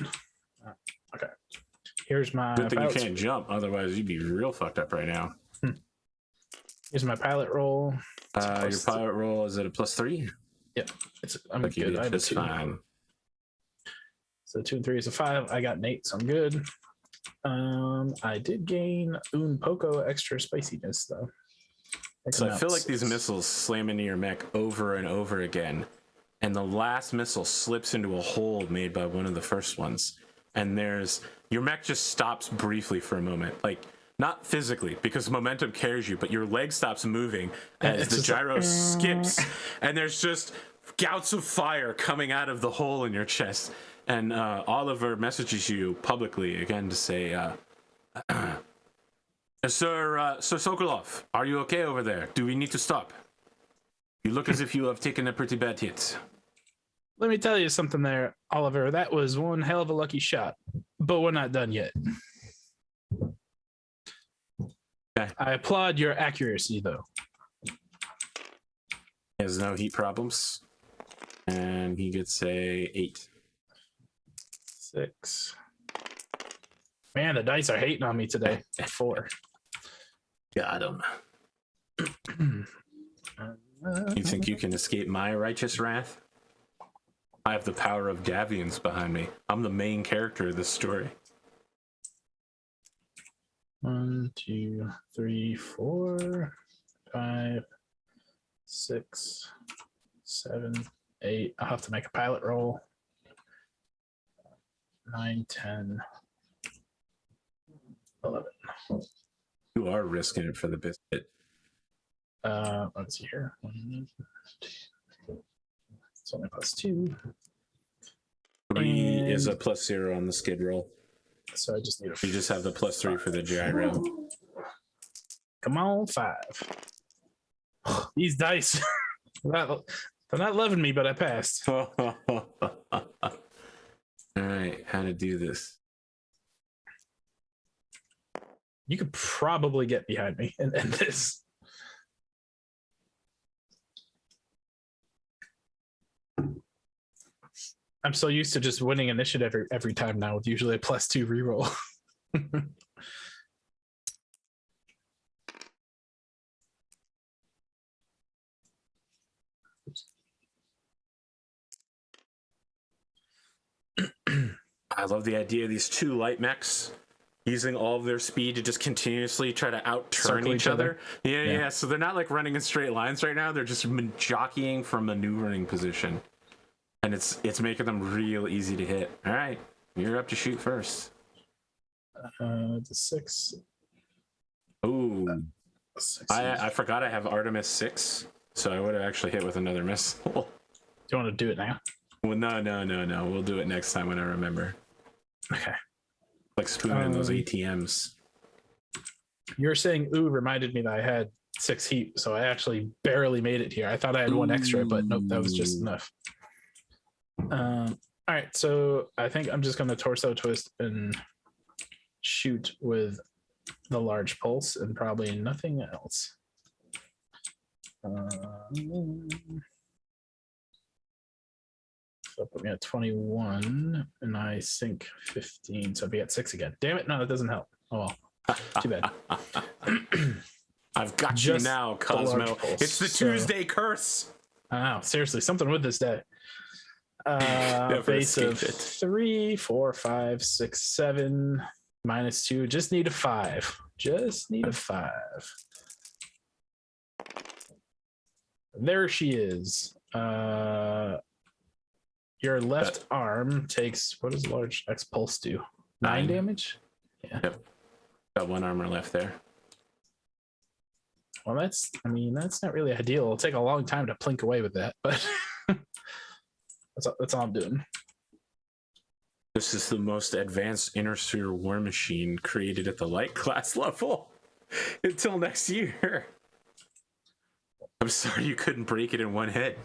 Okay. Here's my. Good thing you can't jump, otherwise you'd be real fucked up right now. Here's my pilot roll. Your pilot roll is at a +3. Yeah, I'm good. I'm just fine. So 2 and 3 is a 5. I got an 8, so I'm good. I did gain un poco extra spiciness though. So I feel like these missiles slam into your mech over and over again, and the last missile slips into a hole made by one of the first ones, and your mech just stops briefly for a moment, like not physically because momentum carries you, but your leg stops moving as the gyro skips, and there's just gouts of fire coming out of the hole in your chest. And Oliver messages you publicly again to say, Sir Sokolov, are you okay over there? Do we need to stop? You look as if you have taken a pretty bad hit. Let me tell you something there, Oliver. That was one hell of a lucky shot, but we're not done yet. Okay. I applaud your accuracy, though. He has no heat problems, and he gets a 8. 6. Man, the dice are hating on me today. 4. Got him. You think you can escape my righteous wrath? I have the power of Davians behind me. I'm the main character of this story. 1, 2, 3, 4, 5, 6, 7, 8. I'll have to make a pilot roll. 9, 10, 11. You are risking it for the biscuit. Let's see here. 1, 2. It's only +2. 3 is a +0 on the skid roll. So I just need You just have the +3 for the gyro. Come on, 5. These dice. They're not loving me, but I passed. All right, how to do this? You could probably get behind me and end this. I'm so used to just winning initiative every time now with usually a +2 reroll. I love the idea of these 2 light mechs using all of their speed to just continuously try to outturn each other. Yeah. So they're not like running in straight lines right now. They're just jockeying from maneuvering position. And it's making them real easy to hit. All right, you're up to shoot first. The 6. Ooh. I forgot I have Artemis 6, so I would have actually hit with another missile. Do you want to do it now? Well, no. We'll do it next time when I remember. Okay. Like spooning those ATMs. You're saying ooh reminded me that I had 6 heat, so I actually barely made it here. I thought I had 1 extra, but nope, that was just enough. All right, so I think I'm just going to torso twist and shoot with the large pulse and probably nothing else. So put me at 21 and I sink 15. So I'll be at 6 again. Damn it. No, that doesn't help. Oh, well. Too bad. I've got just you now, Cosmo. It's the Tuesday curse. I know. Seriously, something with this day. Base of 3, 4, 5, 6, 7, -2. Just need a 5. Just need a 5. There she is. Your left arm takes, what does large X pulse do? 9 damage? Yeah. Yep. Got 1 armor left there. Well, that's not really ideal. It'll take a long time to plink away with that, but that's all I'm doing. This is the most advanced inner sphere war machine created at the light class level until next year. I'm sorry you couldn't break it in 1 hit.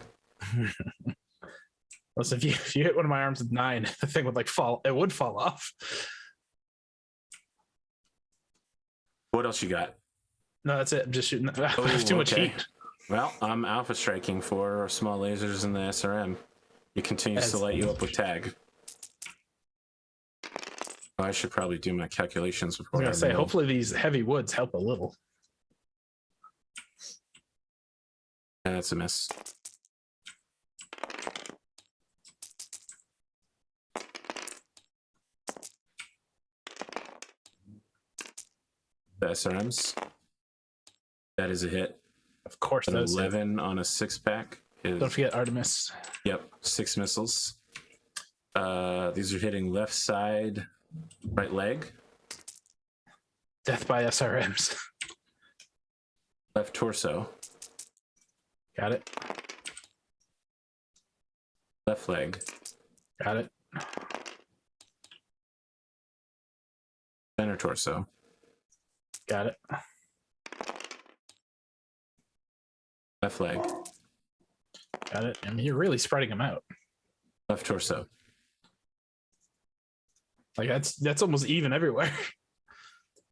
Listen, if you hit one of my arms with 9, the thing would it would fall off. What else you got? No, that's it. I'm just shooting. I have too much heat. Well, I'm alpha striking for small lasers in the SRM. It continues to light you up with tag. Oh, I should probably do my calculations before I was gonna say, hopefully these heavy woods help a little. Yeah, that's a miss. The SRMs. That is a hit. Of course, an 11 on a 6-pack. Don't forget Artemis. Yep, 6 missiles. These are hitting left side, right leg. Death by SRMs. Left torso. Got it. Left leg. Got it. Center torso. Got it. Left leg. Got it. I mean, you're really spreading them out. Left torso. Like that's almost even everywhere. If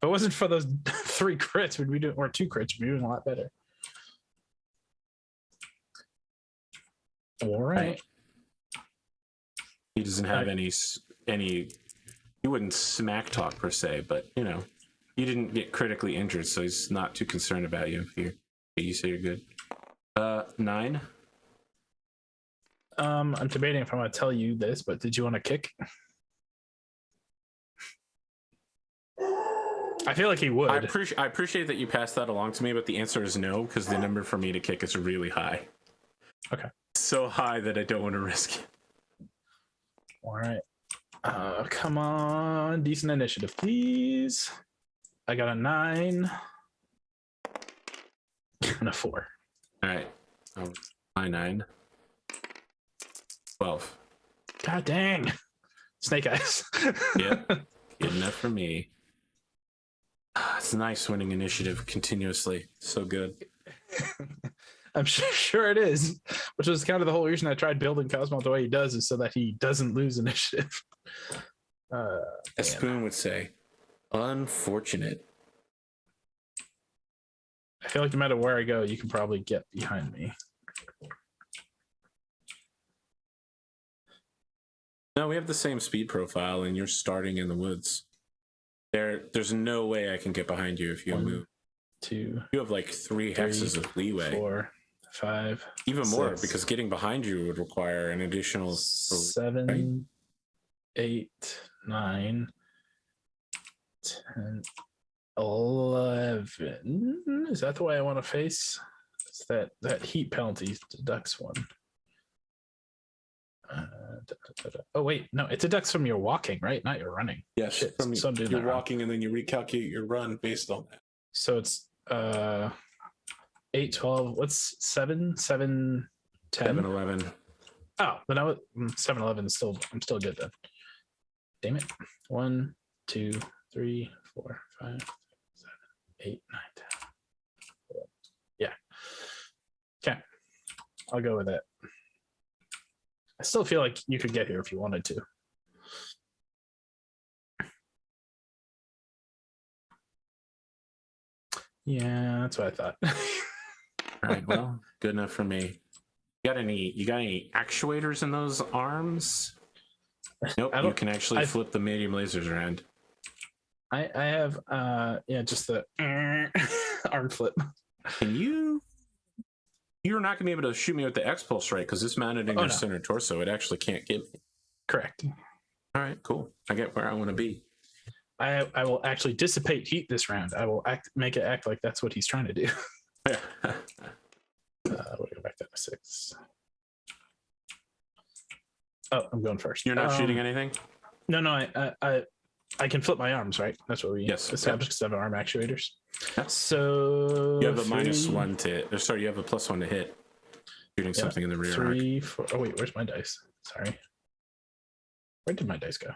it wasn't for those 3 crits, we'd be doing, or 2 crits, we'd be doing a lot better. All right. He doesn't have any. He wouldn't smack talk per se, but you know, you didn't get critically injured, so he's not too concerned about you. If you say you're good. 9. I'm debating if I want to tell you this, but did you want to kick? I feel like he would. I appreciate that you passed that along to me, but the answer is no, because the number for me to kick is really high. Okay. So high that I don't want to risk it. All right. Come on. Decent initiative, please. I got a 9 and a 4. All right. My 9. 12. God dang. Snake eyes. Yep. Good enough for me. It's nice winning initiative continuously. So good. I'm sure it is, which was kind of the whole reason I tried building Cosmo the way he does, is so that he doesn't lose initiative. As Spoon would say, unfortunate. I feel like no matter where I go, you can probably get behind me. No, we have the same speed profile, and you're starting in the woods. There's no way I can get behind you if you move. 2. You have like 3 hexes of leeway. 4, 5. Even 6, more, because getting behind you would require an additional 7, right? 8, 9, 10, 11. Is that the way I want to face? It's that heat penalty deducts 1. Oh wait, no, it deducts from your walking, right? Not your running. Yes, shit. from So you're walking, and then you recalculate your run based on that. So it's 8, 12. What's 7, 10? 7, 11. Oh, then 7, 11 is still. I'm still good then. Damn it. 1, 2, 3, 4, 5, 6, 7, 8, 9, 10. I'll go with it. I still feel like you could get here if you wanted to. Yeah, that's what I thought. All right, well, good enough for me. You got any actuators in those arms? Nope, you can actually flip the medium lasers around. I have just the arm flip. Can you? You're not gonna be able to shoot me with the X-Pulse, right? Because it's mounted in your center torso. It actually can't get me. Correct. All right, cool. I get where I want to be. I will actually dissipate heat this round. I will make it act like that's what he's trying to do. We'll go back down to 6. Oh, I'm going first. You're not shooting anything? No. I can flip my arms, right? That's what we established. 7 arm actuators. Yeah. So you have a -1 to hit. Sorry, you have a +1 to hit. Shooting something in the rear. 3, 4. Oh wait, where's my dice? Sorry. Where did my dice go?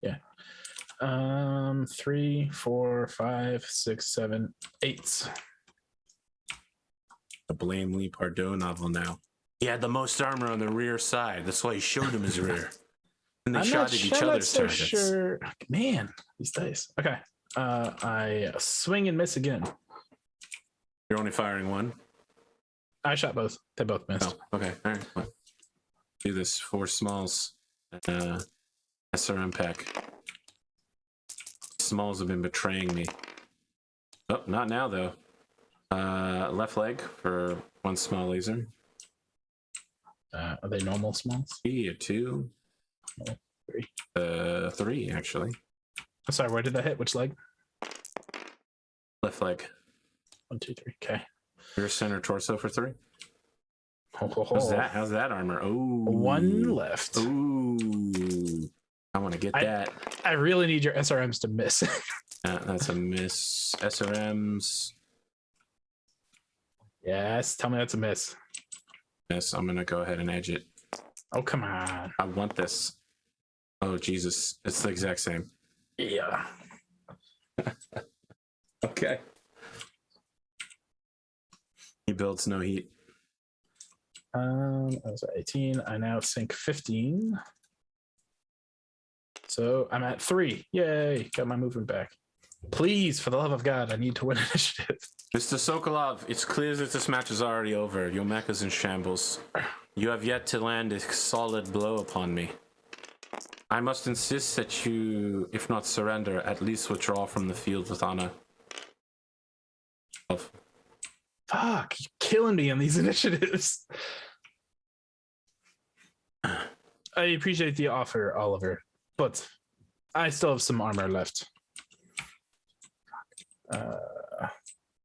Yeah. 3, 4, 5, 6, 7, 8. The Blame Lee Pardoe novel now. He had the most armor on the rear side. That's why he showed him his rear. And they shot at each other's targets. Sure. Man, these dice. Okay. I swing and miss again. You're only firing one? I shot both. They both missed. Oh, okay. All right. Well, do this 4 smalls. SRM pack. Smalls have been betraying me. Oh, not now though. Left leg for 1 small laser. Are they normal smalls? 3 or 2? 3. 3 actually. I'm sorry, where did that hit? Which leg? Left leg. 1, 2, 3. Okay. Rear center torso for 3. Ho. How's that armor? Oh, 1 left. Ooh. I want to get that. I really need your SRMs to miss. That's a miss. SRMs. Yes, tell me that's a miss. Miss. I'm gonna go ahead and edge it. Oh, come on. I want this. Oh Jesus, it's the exact same. Yeah. Okay. He builds no heat. I was at 18. I now sink 15. So I'm at 3. Yay! Got my movement back. Please, for the love of God, I need to win initiative. Mr. Sokolov, it's clear that this match is already over. Your mech is in shambles. You have yet to land a solid blow upon me. I must insist that you, if not surrender, at least withdraw from the field with honor. Fuck, you're killing me on these initiatives. I appreciate the offer, Oliver, but I still have some armor left.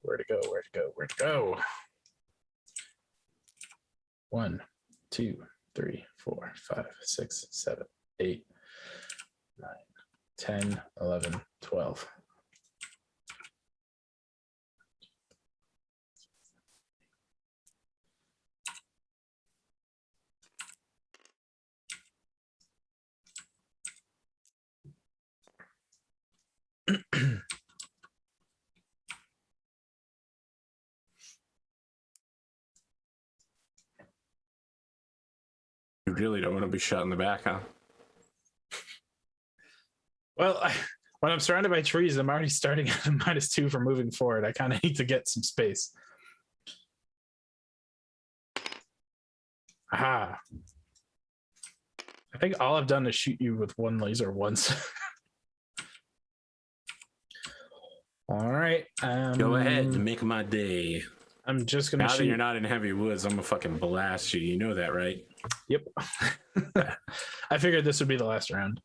Where to go? 1, 2, 3, 4, 5, 6, 7, 8, 9, 10, 11, 12. You really don't want to be shot in the back, huh? Well, when I'm surrounded by trees, I'm already starting at a -2 for moving forward. I kind of need to get some space. Aha. I think all I've done is shoot you with 1 laser once. All right. Go ahead and make my day. I'm just going to shoot. Now that you're not in heavy woods, I'm going to fucking blast you. You know that, right? Yep. I figured this would be the last round.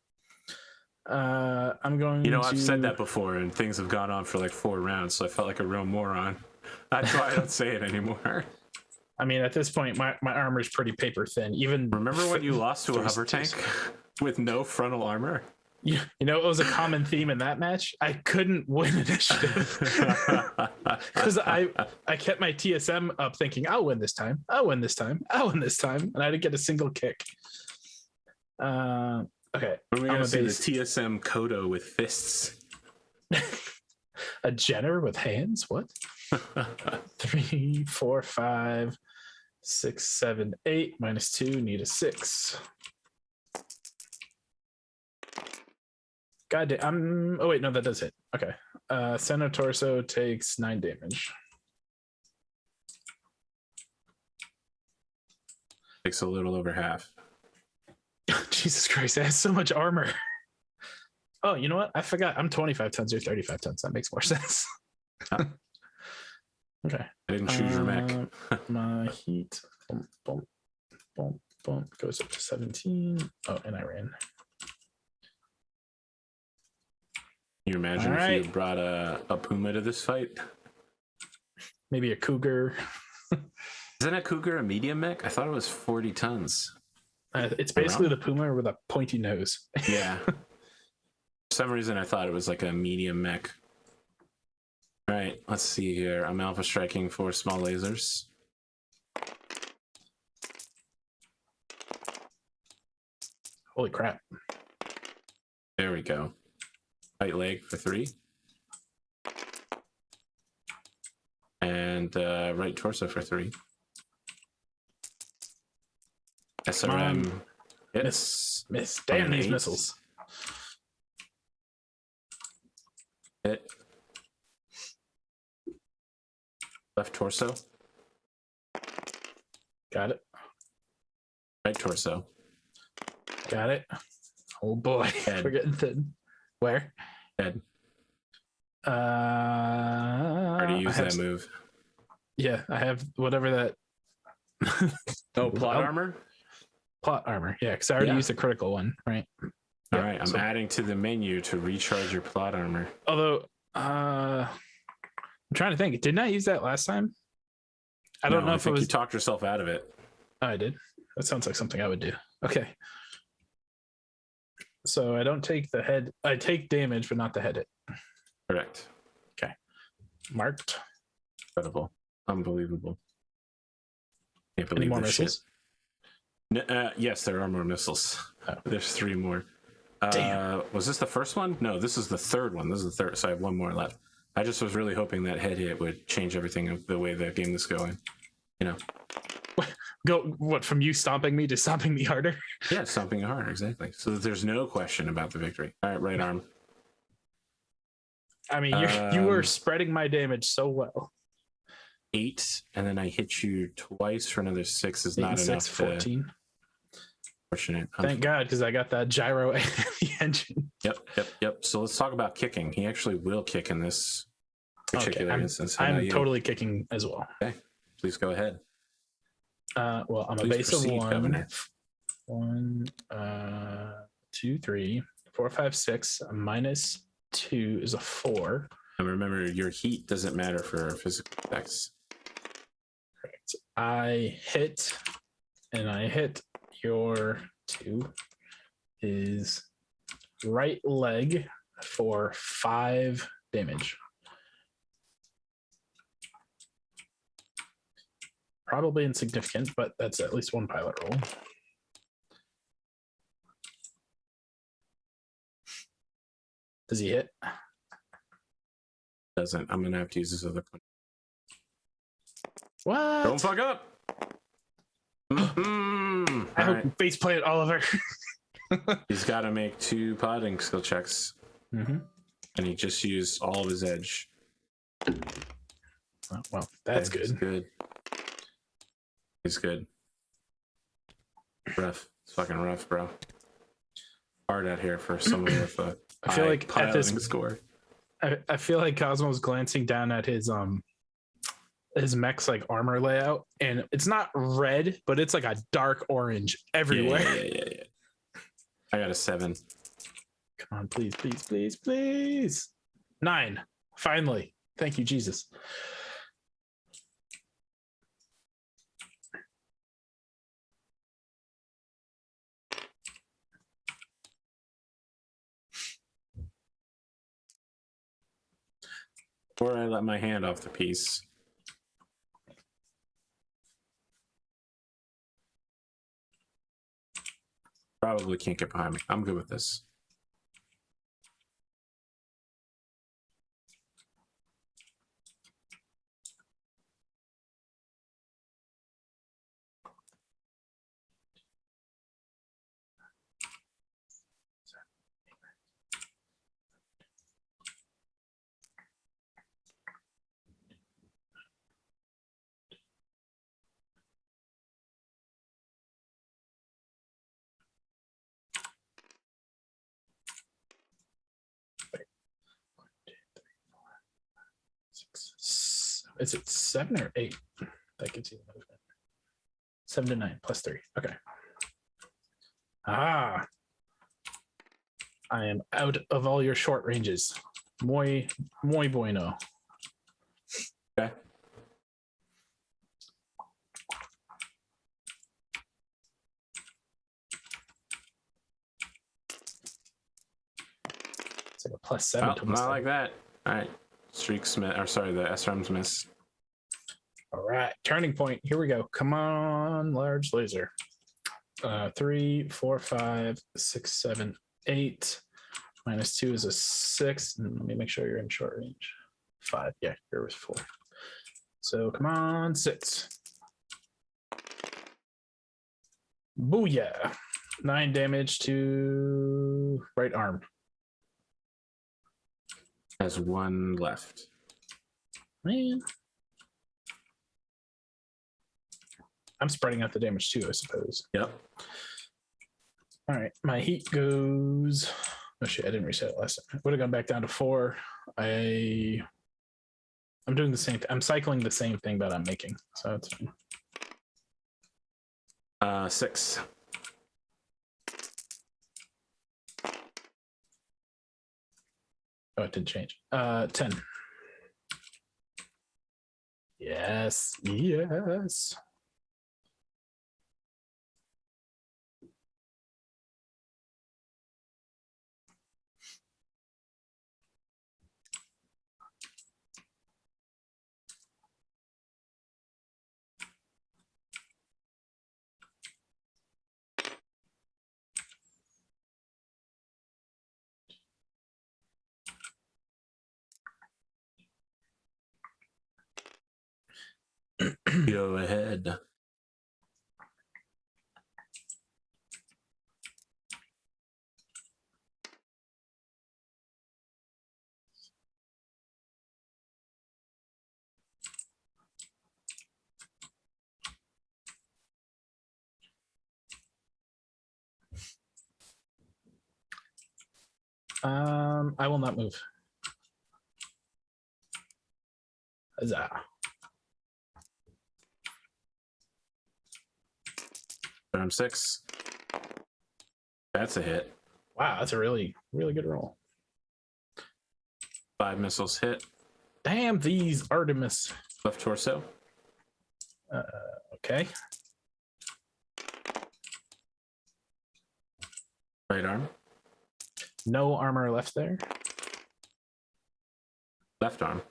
I'm going to... I've said that before, and things have gone on for like 4 rounds, so I felt like a real moron. That's why I don't say it anymore. I mean, at this point, my armor is pretty paper thin. Even remember when you lost to a hover tank with no frontal armor? You know, it was a common theme in that match. I couldn't win initiative because I kept my TSM up thinking, I'll win this time, and I didn't get a single kick. Okay. We're going to see the TSM Kodo with fists. A Jenner with hands? What? 3, 4, 5, 6, 7, 8. -2. Need a 6. God damn. Oh, wait. No, that does hit. Okay. Center torso takes 9 damage. Takes a little over half. Jesus Christ. It has so much armor. Oh, you know what? I forgot. I'm 25 tons. You're 35 tons. That makes more sense. Okay. I didn't choose your mech. My heat goes up to 17. Oh, and I ran. Can you imagine if you brought a puma to this fight? Maybe a cougar. Isn't a cougar a medium mech? I thought it was 40 tons. It's basically the puma with a pointy nose. Yeah. For some reason, I thought it was like a medium mech. All right, let's see here. I'm alpha striking for small lasers. Holy crap. There we go. Right leg for 3. And right torso for 3. SRM. Yes. Miss. Damn these missiles. Hit. Left torso. Got it. Right torso. Got it. Oh boy. Head. We're getting thin. Where? Head. Already used that move. Yeah, I have whatever that. Oh, plot armor? Plot armor. Yeah, because I already used a critical one, right? All right, I'm adding to the menu to recharge your plot armor. Although, I'm trying to think. Didn't I use that last time? I don't know if it was. You talked yourself out of it. Oh, I did. That sounds like something I would do. Okay. So I don't take the head. I take damage, but not the head hit. Correct. Okay. Marked. Incredible. Unbelievable. Can't believe Any more missiles? Yes, there are more missiles. Oh. There's 3 more. Damn. Was this the first one? No, this is the third one. This is the third. So I have 1 more left. I just was really hoping that head hit would change everything of the way the game is going. You know. Go what from you stomping me to stomping me harder? Yeah, stomping harder, exactly. So that there's no question about the victory. All right, right arm. I mean, you were spreading my damage so well. 8, and then I hit you twice for another 6 is not 6, enough. 14. Fortunate. Thank God, because I got that gyro and the engine. Yep. So let's talk about kicking. He actually will kick in this particular instance. I'm totally kicking as well. Okay, please go ahead. Well, I'm a base of 1. 1, 2, 3, 4, 5, 6. -2 is a 4. And remember, your heat doesn't matter for physical effects. Correct. I hit your 2 is right leg for 5 damage. Probably insignificant, but that's at least 1 pilot roll. Does he hit? Doesn't. I'm gonna have to use this other one. What? Don't fuck up. I hope you face plant Oliver. He's got to make 2 potting skill checks, and he just used all of his edge. Oh, well, that's good. He's good. Rough. It's fucking rough, bro. Hard out here for someone with a I feel like at this score. I feel like Cosmo's glancing down at his mech's like armor layout, and it's not red, but it's like a dark orange everywhere. Yeah. I got a 7. Come on, please. 9. Finally. Thank you, Jesus. Or I let my hand off the piece. Probably can't get behind me. I'm good with this. is it 7 or 8? That gives you the movement. 7 to 9 plus 3. Okay. Ah. I am out of all your short ranges. Muy bueno. Okay. It's like a +7 to not like that. All right. Streaks miss, or sorry, the SRMs miss. All right, turning point. Here we go. Come on, large laser. 3, 4, 5, 6, 7, 8. -2 is a 6. And let me make sure you're in short range. 5. Yeah, here was 4. So come on, 6. Booyah. 9 damage to right arm. Has 1 left. Man. I'm spreading out the damage too, I suppose. Yep. All right, my heat goes. Oh shit, I didn't reset it last time. Would have gone back down to 4. I'm doing the same. I'm cycling the same thing that I'm making, so it's fine. 6. Oh, it didn't change. 10. Yes, yes. Go ahead. I will not move. Huzzah. Arm 6. That's a hit. Wow, that's a really, really good roll. 5 missiles hit. Damn these Artemis. Left torso. Okay. Right arm. No armor left there. Left arm.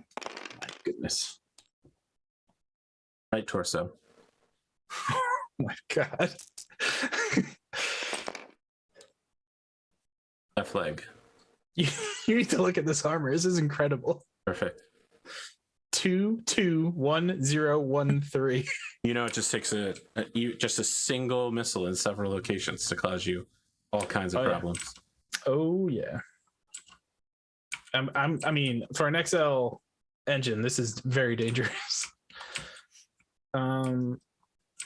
My goodness. Right torso. Oh my god. Left leg. You need to look at this armor. This is incredible. Perfect. 2, 2, 1, 0, 1, 3. You know, it just takes just a single missile in several locations to cause you all kinds of problems. Yeah. Oh yeah. I mean, for an XL engine, this is very dangerous. All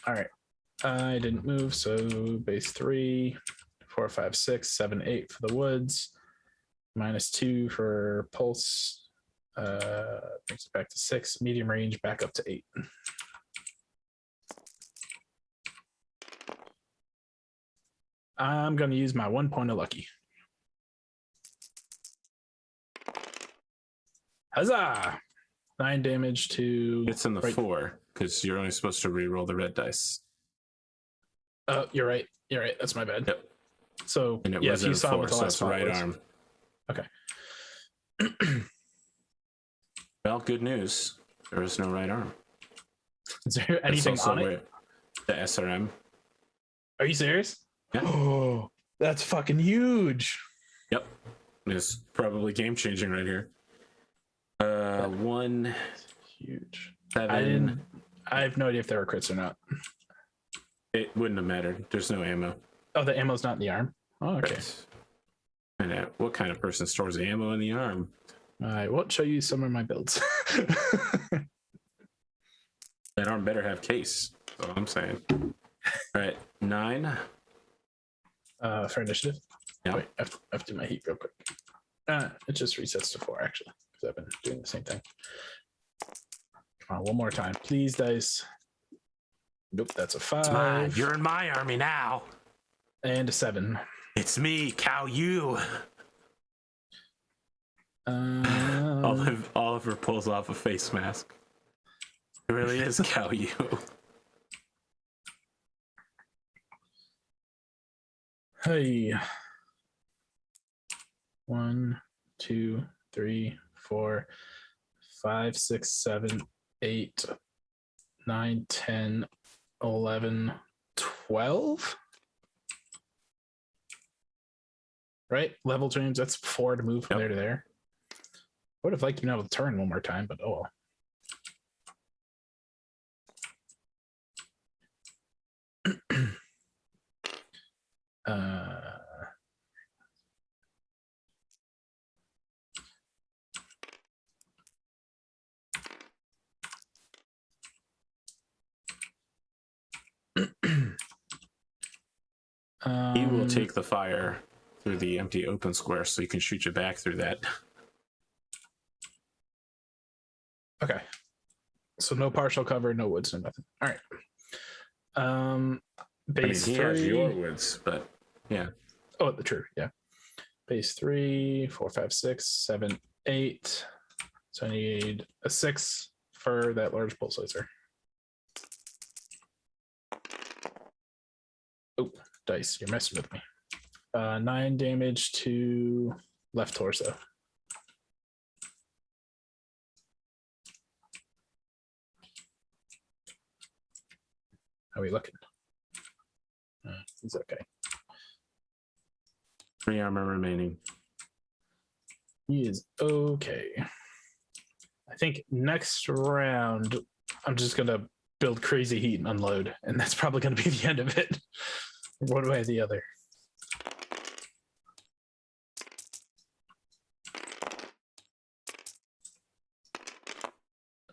right. I didn't move, so base 3, 4, 5, 6, 7, 8 for the woods. -2 for pulse. Brings it back to 6. Medium range back up to 8. I'm going to use my 1 point of lucky. Huzzah! 9 damage to. It's in the 4 because you're only supposed to re-roll the red dice. Oh, you're right. You're right. That's my bad. Yep. So And it yeah, was if you in saw 4, what the so last it's spot right was. arm. Okay. Well, good news. There is no right arm. Is there anything on it? The SRM. Are you serious? Yeah. Oh, that's fucking huge. Yep. It's probably game changing right here. 1 Huge. 7. I have no idea if there were crits or not. It wouldn't have mattered. There's no ammo. Oh, the ammo's not in the arm. Oh, okay. Right. And what kind of person stores ammo in the arm? I won't show you some of my builds. That arm better have case. That's all I'm saying. All right, 9. For initiative. Yeah. Wait, I have to do my heat real quick. It just resets to 4 actually. because I've been doing the same thing. Come on, one more time, please, dice. Nope, that's a 5. It's mine. You're in my army now. And a 7. It's me, Cow You. Um, Oliver pulls off a face mask. It really is Cow You. Hey. 1, 2, 3, 4, 5, 6, 7, 8, 9, 10, 11, 12. Right? Level change. That's 4 to move from there to there. I would have liked to be able to turn one more time, but oh well. He will take the fire through the empty open square, so you can shoot your back through that. Okay. So no partial cover, no woods, no nothing. All right. Base he 3. has your woods, but yeah. Oh, the true, yeah. Base 3, 4, 5, 6, 7, 8. So I need a 6 for that large pulse laser. Oh, dice, you're messing with me. 9 damage to left torso. How are we looking? He's okay. 3 armor remaining. He is okay. I think next round, I'm just going to build crazy heat and unload, and that's probably going to be the end of it. One way or the other.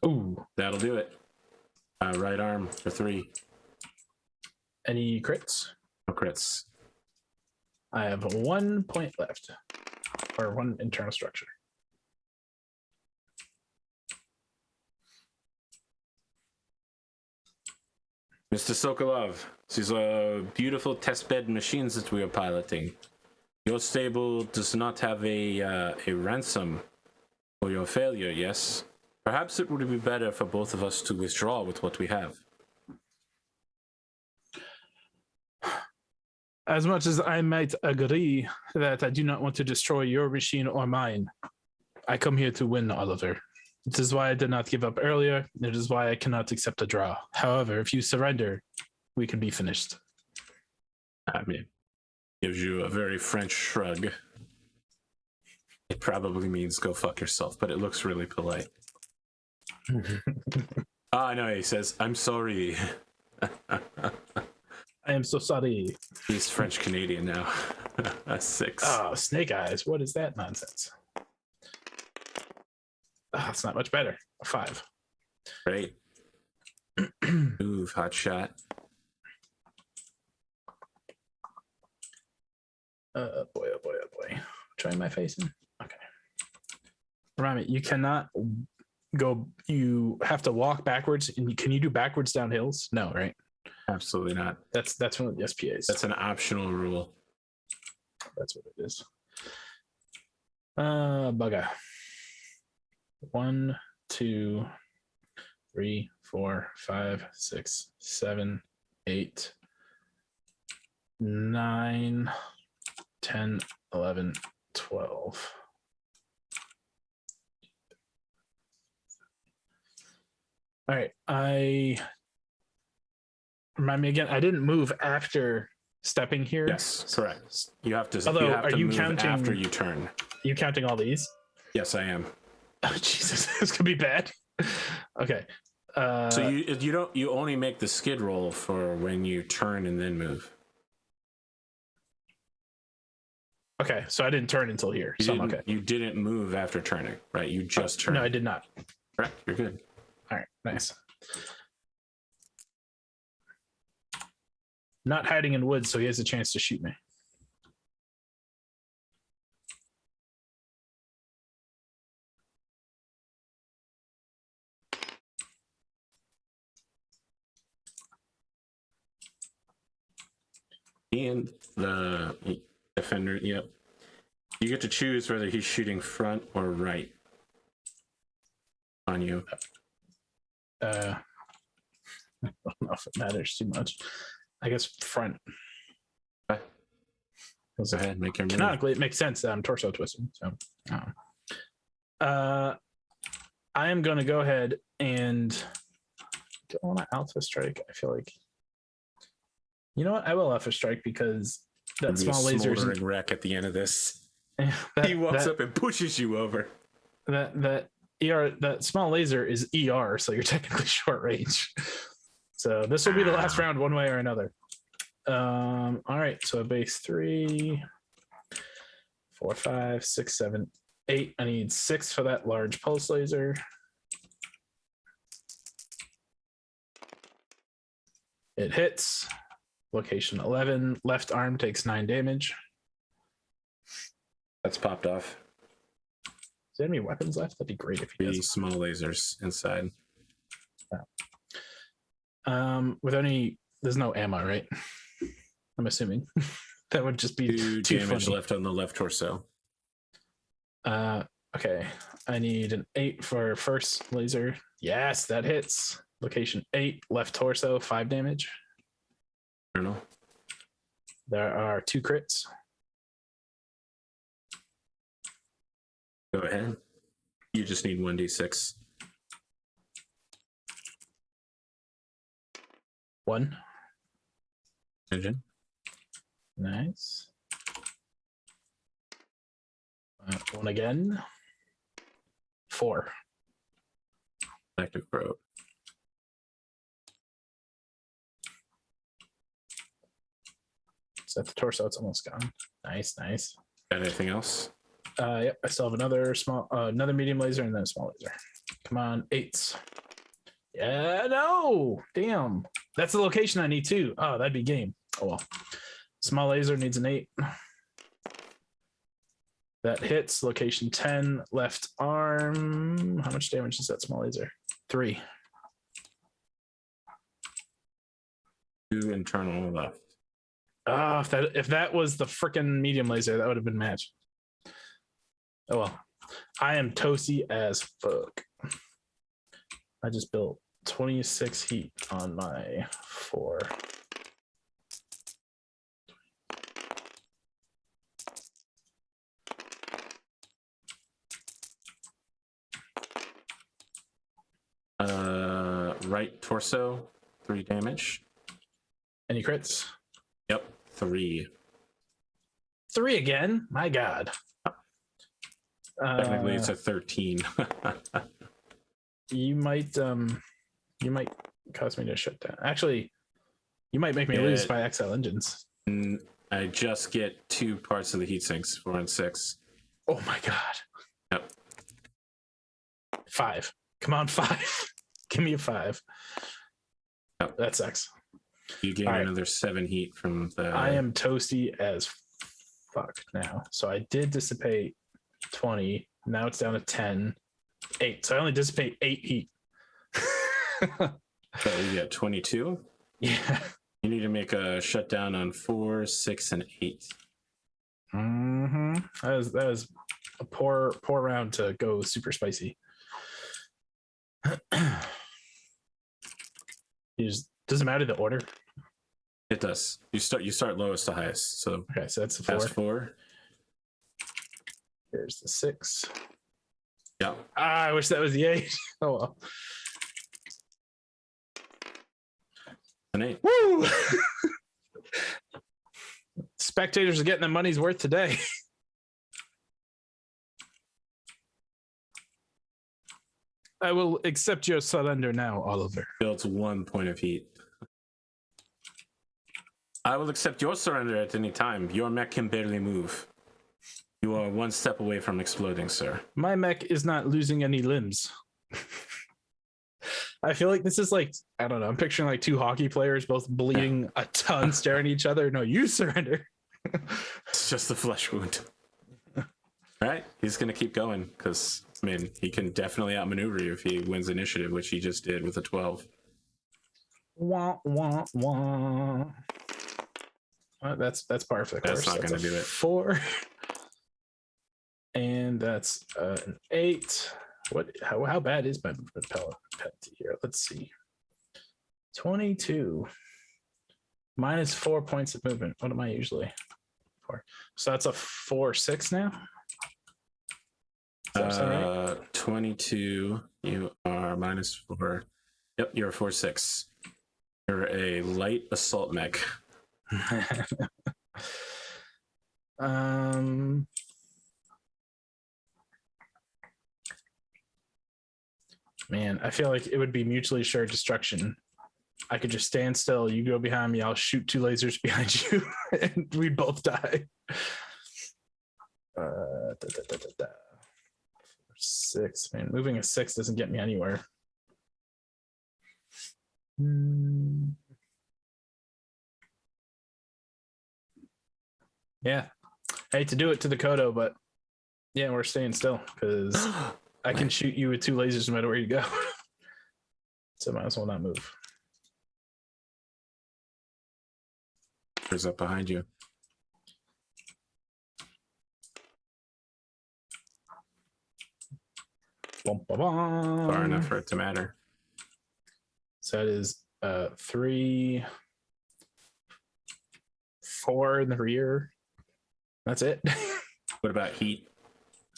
Ooh. That'll do it. Right arm for 3. Any crits? No crits. I have 1 point left, or 1 internal structure. Mr. Sokolov, these are beautiful testbed machines that we are piloting. Your stable does not have a ransom for your failure, yes? Perhaps it would be better for both of us to withdraw with what we have. As much as I might agree that I do not want to destroy your machine or mine, I come here to win, Oliver. This is why I did not give up earlier. It is why I cannot accept a draw. However, if you surrender, we can be finished. I mean, gives you a very French shrug. It probably means go fuck yourself, but it looks really polite. I know, he says, I'm sorry. I am so sorry. He's French Canadian now. 6. Oh, snake eyes. What is that nonsense? Oh, it's not much better. A 5. Great. Move, hot shot. Boy, oh boy, oh boy. Try my facing. Okay. Remind me, you cannot go, you have to walk backwards. And can you do backwards down hills? No, right? Absolutely not. That's one of the SPAs. That's an optional rule. That's what it is. Bugger. 1, 2, 3, 4, 5, 6, 7, 8, 9, 10, 11, 12. All right. Remind me again, I didn't move after stepping here. Yes, correct. You have to, Although, you have are to you move counting, after you turn. Are you counting all these? Yes, I am. Oh, Jesus, this could be bad. Okay. So you only make the skid roll for when you turn and then move. Okay, so I didn't turn until here. So I'm okay. You didn't move after turning, right? You just turned. No, I did not. Correct. You're good. All right, nice. Not hiding in woods, so he has a chance to shoot me. And the defender, yep. You get to choose whether he's shooting front or right on you. I don't know if it matters too much. I guess front. Okay. Go ahead, make your move. Canonically, it makes sense that I'm torso twisting. So, I am going to go ahead and don't want to alpha strike. I feel like, you know what? I will alpha strike because that small laser is wreck at the end of this. He walks up and pushes you over. That small laser is ER, so you're technically short range. So this will be the last round, one way or another. All right, so base 3, 4, 5, 6, 7, 8. I need 6 for that large pulse laser. It hits. Location 11. Left arm takes 9 damage. That's popped off. Is there any weapons left? That'd be great if he does. 3 small lasers inside. With any, there's no ammo, right? I'm assuming that would just be 2 damage left on the left torso. Okay, I need an 8 for first laser. Yes, that hits. Location 8, left torso, 5 damage. I don't know. There are 2 crits. Go ahead. You just need 1d6. 1. Engine. Nice. 1 again. 4. Active probe. Set the torso, it's almost gone. Nice. Got anything else? Yep, I still have another medium laser and then a small laser. Come on, 8s. Yeah, no, damn. That's the location I need too. Oh, that'd be game. Oh well. Small laser needs an 8. That hits. Location 10, left arm. How much damage is that small laser? 3. 2 internal left. Oh, if that was the freaking medium laser, that would have been match. Oh well. I am toasty as fuck. I just built 26 heat on my 4. Right torso, 3 damage. Any crits? Yep, 3. 3 again? My God. Technically, it's a 13. You might cause me to shut down. Actually, you might make me lose by XL engines. I just get 2 parts of the heat sinks, 4 and 6. Oh my God. Yep. 5. Come on, 5. Give me a 5. Yep. That sucks. You gain another 7 heat from the... I am toasty as fuck now. So I did dissipate 20. Now it's down to 10. 8. So I only dissipate 8 heat. So you get 22? Yeah. You need to make a shutdown on 4, 6, and 8. Mm-hmm. That was a poor round to go super spicy. Does it matter the order? It does. You start lowest to highest. So okay, so that's the 4. Past 4. Here's the 6. Yeah. I wish that was the 8. Oh well. An 8. Woo! Spectators are getting their money's worth today. I will accept your surrender now, Oliver. Builds 1 point of heat. I will accept your surrender at any time. Your mech can barely move. You are 1 step away from exploding, sir. My mech is not losing any limbs. I feel like this is like, I don't know, I'm picturing like 2 hockey players both bleeding a ton, staring at each other. No, you surrender. It's just a flesh wound. All right, he's going to keep going because, I mean, he can definitely outmaneuver you if he wins initiative, which he just did with a 12. Wah, wah, wah. That's par for the course. That's not going to do it. 4. And that's an 8. How bad is my movement penalty here? Let's see. 22 minus 4 points of movement. What am I usually for? So that's a 4/6 now. Is that right? 22. You are minus 4. Yep, you're a 4/6. You're a light assault mech. Man, I feel like it would be mutually assured destruction. I could just stand still. You go behind me. I'll shoot 2 lasers behind you, and we'd both die. 6. Man, moving a 6 doesn't get me anywhere. Yeah, I hate to do it to the Kodo, but yeah, we're staying still because I can shoot you with 2 lasers no matter where you go. So might as well not move. Who's up behind you? Far enough for it to matter. So that is 3, 4 in the rear. That's it. What about heat?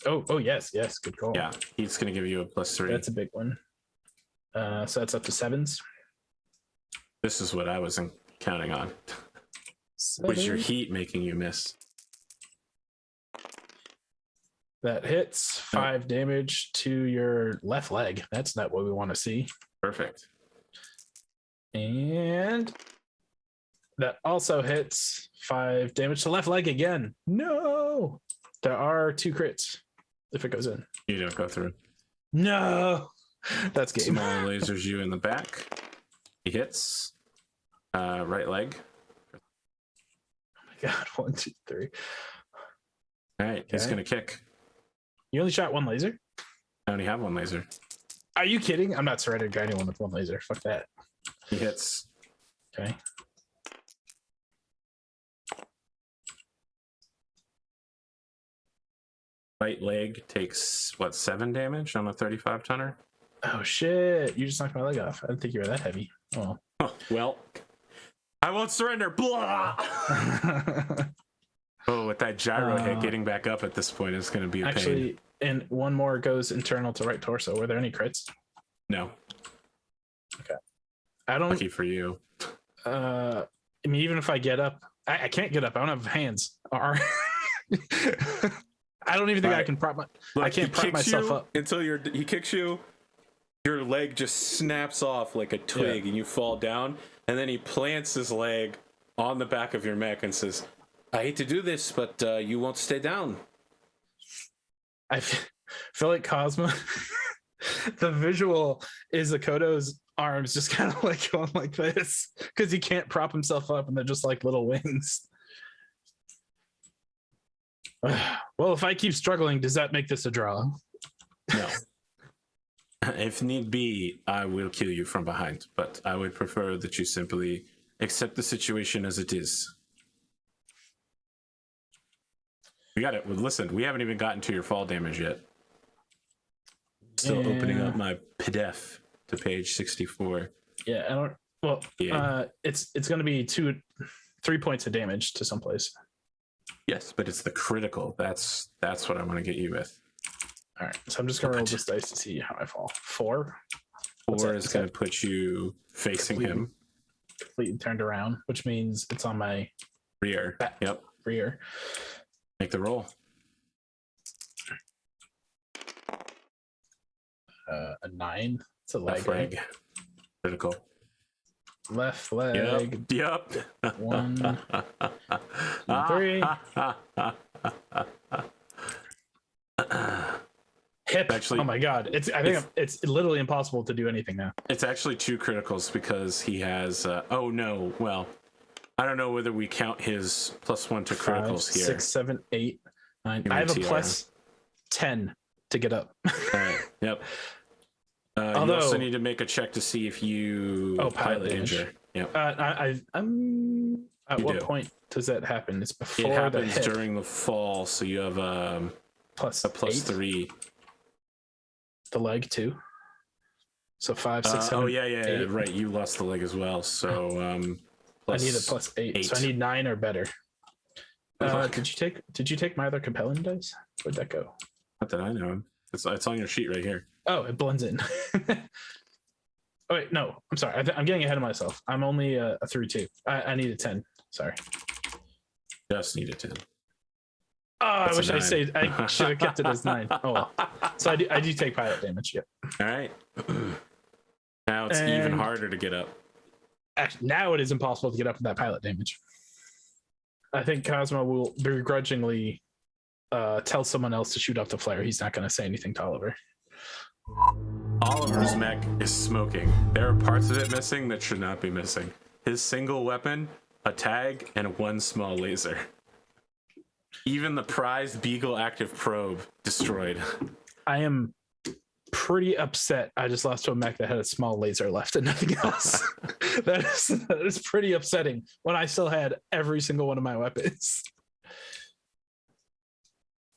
Oh yes, good call. Yeah, heat's going to give you a +3. That's a big one. So that's up to 7s. This is what I wasn't counting on. Was your heat making you miss? That hits 5 damage to your left leg. That's not what we want to see. Perfect. And that also hits 5 damage to left leg again. No, there are 2 crits if it goes in. You don't go through. No, that's game. Small lasers you in the back. He hits. Right leg. Oh my god! 1, 2, 3. All right, he's gonna kick. You only shot 1 laser? I only have 1 laser. Are you kidding? I'm not surrendering to anyone with 1 laser. Fuck that. He hits. Okay. Right leg takes what, 7 damage on a 35 tonner? Oh shit! You just knocked my leg off. I didn't think you were that heavy. Oh. Well, I won't surrender. Blah. Oh, with that gyro hit, getting back up at this point is going to be a pain. And 1 more goes internal to right torso. Were there any crits? No. Okay. I don't. Lucky for you. I mean, even if I get up, I can't get up. I don't have hands. I don't even think I can prop my. Look, I can't prop myself up until he kicks you. Your leg just snaps off like a twig, and you fall down. And then he plants his leg on the back of your mech and says, "I hate to do this, but you won't stay down." I feel like Cosmo. The visual is the Kodo's arms just kind of like going like this because he can't prop himself up, and they're just like little wings. Well, if I keep struggling, does that make this a draw? No. If need be, I will kill you from behind, but I would prefer that you simply accept the situation as it is. We got it. Well, listen, we haven't even gotten to your fall damage yet. Still opening up my PDF to page 64. Yeah, I don't. Well, it's going to be 3 points of damage to someplace. Yes, but it's the critical. That's what I want to get you with. All right, so I'm just going to roll this dice to see how I fall. 4. 4 is going to put you facing him. Completely turned around, which means it's on my rear. Yep. Rear. Make the roll. A 9. It's a left leg. Critical. Left leg. Yep. 1, 3. Hip. Actually, oh my god! I think it's literally impossible to do anything now. It's actually 2 criticals because he has. Oh no! Well, I don't know whether we count his +1 to criticals 5, here. 6, 7, 8, 9. I have a +10 to get up. All right. Yep. Although, you also need to make a check to see if you pilot injure. Yep. I At You what do. point does that happen? It's before It happens the hit. during the fall, so you have a Plus plus 8, 3. the leg too. So 5, 6, 7. Oh yeah, 8. right. You lost the leg as well, so I need a plus 8, so I need 9 or better. Did you take my other compelling dice? Where'd that go? Not that I know. It's on your sheet right here. Oh, it blends in. Oh wait, no, I'm sorry. I'm getting ahead of myself. I'm only a 3-2. I need a 10. Sorry. Just need a 10. Oh, That's I wish a I 9. said I should have kept it as 9. Oh well. So I do take pilot damage. Yep. All right. Now it's even harder to get up. Actually, now it is impossible to get up with that pilot damage. I think Cosmo will begrudgingly tell someone else to shoot up the flare. He's not going to say anything to Oliver. Oliver's mech is smoking. There are parts of it missing that should not be missing. His single weapon, a tag, and 1 small laser. Even the prized Beagle active probe destroyed. I am pretty upset. I just lost to a mech that had a small laser left and nothing else. that is pretty upsetting when I still had every single one of my weapons.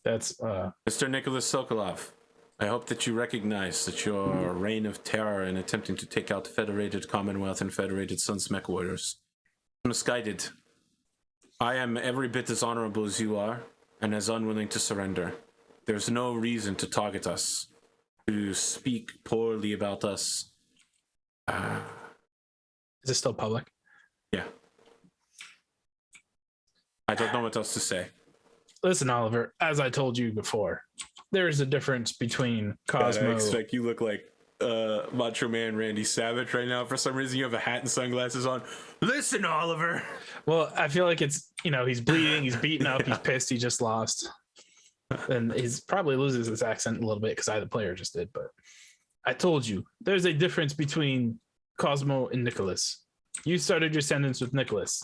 That's Mr. Nicholas Sokolov, I hope that you recognize that your reign of terror in attempting to take out Federated Commonwealth and Federated Suns Mech Warriors is misguided. I am every bit as honorable as you are, and as unwilling to surrender. There's no reason to target us, to speak poorly about us. Is it still public? Yeah. I don't know what else to say. Listen, Oliver, as I told you before, there is a difference between Cosmo. God, I expect you look like Macho Man Randy Savage right now. For some reason, you have a hat and sunglasses on. Listen, Oliver. Well, I feel like it's, he's bleeding, he's beaten up, he's pissed, he just lost. And he's probably loses his accent a little bit because the player just did. But I told you, there's a difference between Cosmo and Nicholas. You started your sentence with Nicholas.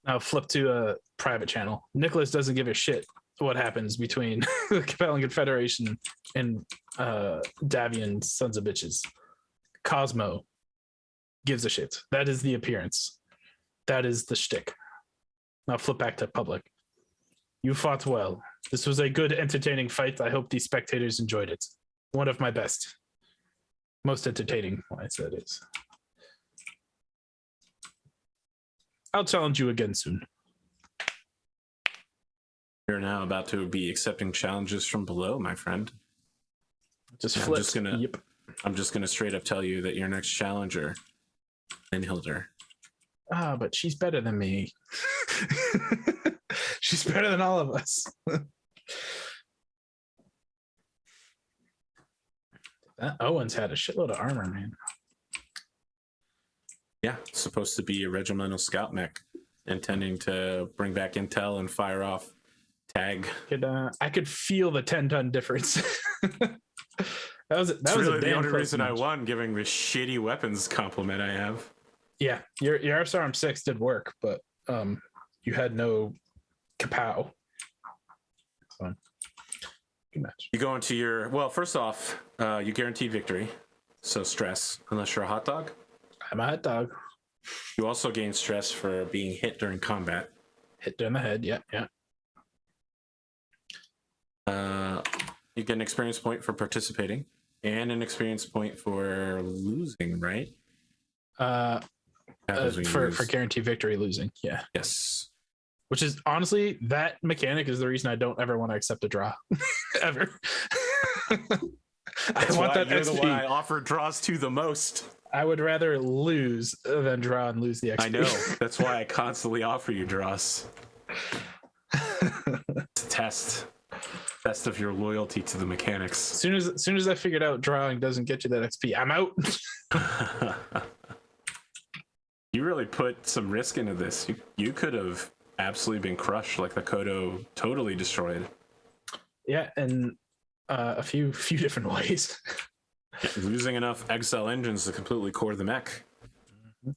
Now flip to a private channel. Nicholas doesn't give a shit what happens between the Compelling Confederation and Davian sons of bitches. Cosmo gives a shit. That is the appearance. That is the shtick. Now flip back to public. You fought well. This was a good, entertaining fight. I hope these spectators enjoyed it. One of my best. Most entertaining ones, that is. I'll challenge you again soon. You're now about to be accepting challenges from below, my friend. Just flip. Yep. I'm just gonna straight up tell you that your next challenger, Hilder. But she's better than me. She's better than all of us. That Owens had a shitload of armor, man. Yeah, it's supposed to be a regimental scout mech, intending to bring back intel and fire off tag. I could feel the 10-ton difference. that was really a damn the only close reason match. I won, giving the shitty weapons compliment I have. Yeah, your SRM 6 did work, but you had no kapow. So, good match. You go into your first off, you guaranteed victory, so stress unless you're a hot dog. I'm a hot dog. You also gain stress for being hit during combat. Hit in the head, yeah. You get an experience point for participating and an experience point for losing, right? For guaranteed victory losing, yeah. Yes. Which is honestly, that mechanic is the reason I don't ever want to accept a draw. Ever. I want that you're XP. the one I offer draws to the most. I would rather lose than draw and lose the XP. I know. That's why I constantly offer you draws. It's a test of your loyalty to the mechanics. As soon as I figured out drawing doesn't get you that XP, I'm out. You really put some risk into this. You could have absolutely been crushed, like the Kodo totally destroyed. Yeah, in a few different ways. Losing enough XL engines to completely core the mech.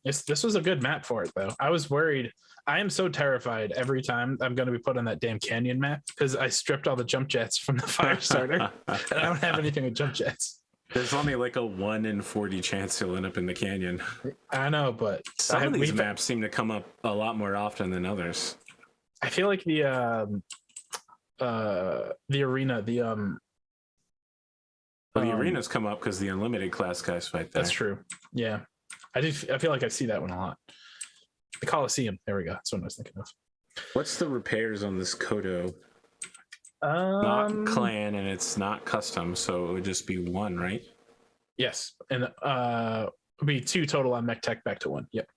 This was a good map for it, though. I was worried. I am so terrified every time I'm going to be put on that damn canyon map because I stripped all the jump jets from the fire starter, and I don't have anything with jump jets. There's only like a 1 in 40 chance he'll end up in the canyon. I know, but Some of these maps seem to come up a lot more often than others. I feel like the arena, Well, the arenas come up because the unlimited class guys fight there. That's true. Yeah, I feel like I see that one a lot. The Coliseum. There we go. That's what I was thinking of. What's the repairs on this Kodo? Not clan and it's not custom, so it would just be 1, right? Yes, and it'll be 2 total on Mech Tech back to 1. Yep.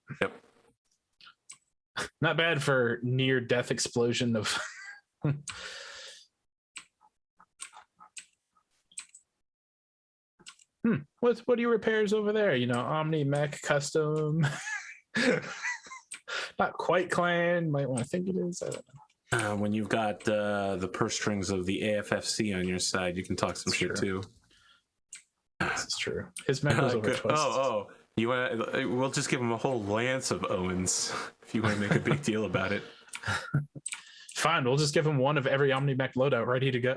Not bad for near death explosion of. What are your repairs over there? Omni Mech custom. Not quite clan. Might want to think it is. I don't know. When you've got the purse strings of the AFFC on your side, you can talk some shit too. This is true. His mech was over twice. You want? We'll just give him a whole lance of Owens if you want to make a big deal about it. Fine, we'll just give him 1 of every Omni Mech loadout ready to go.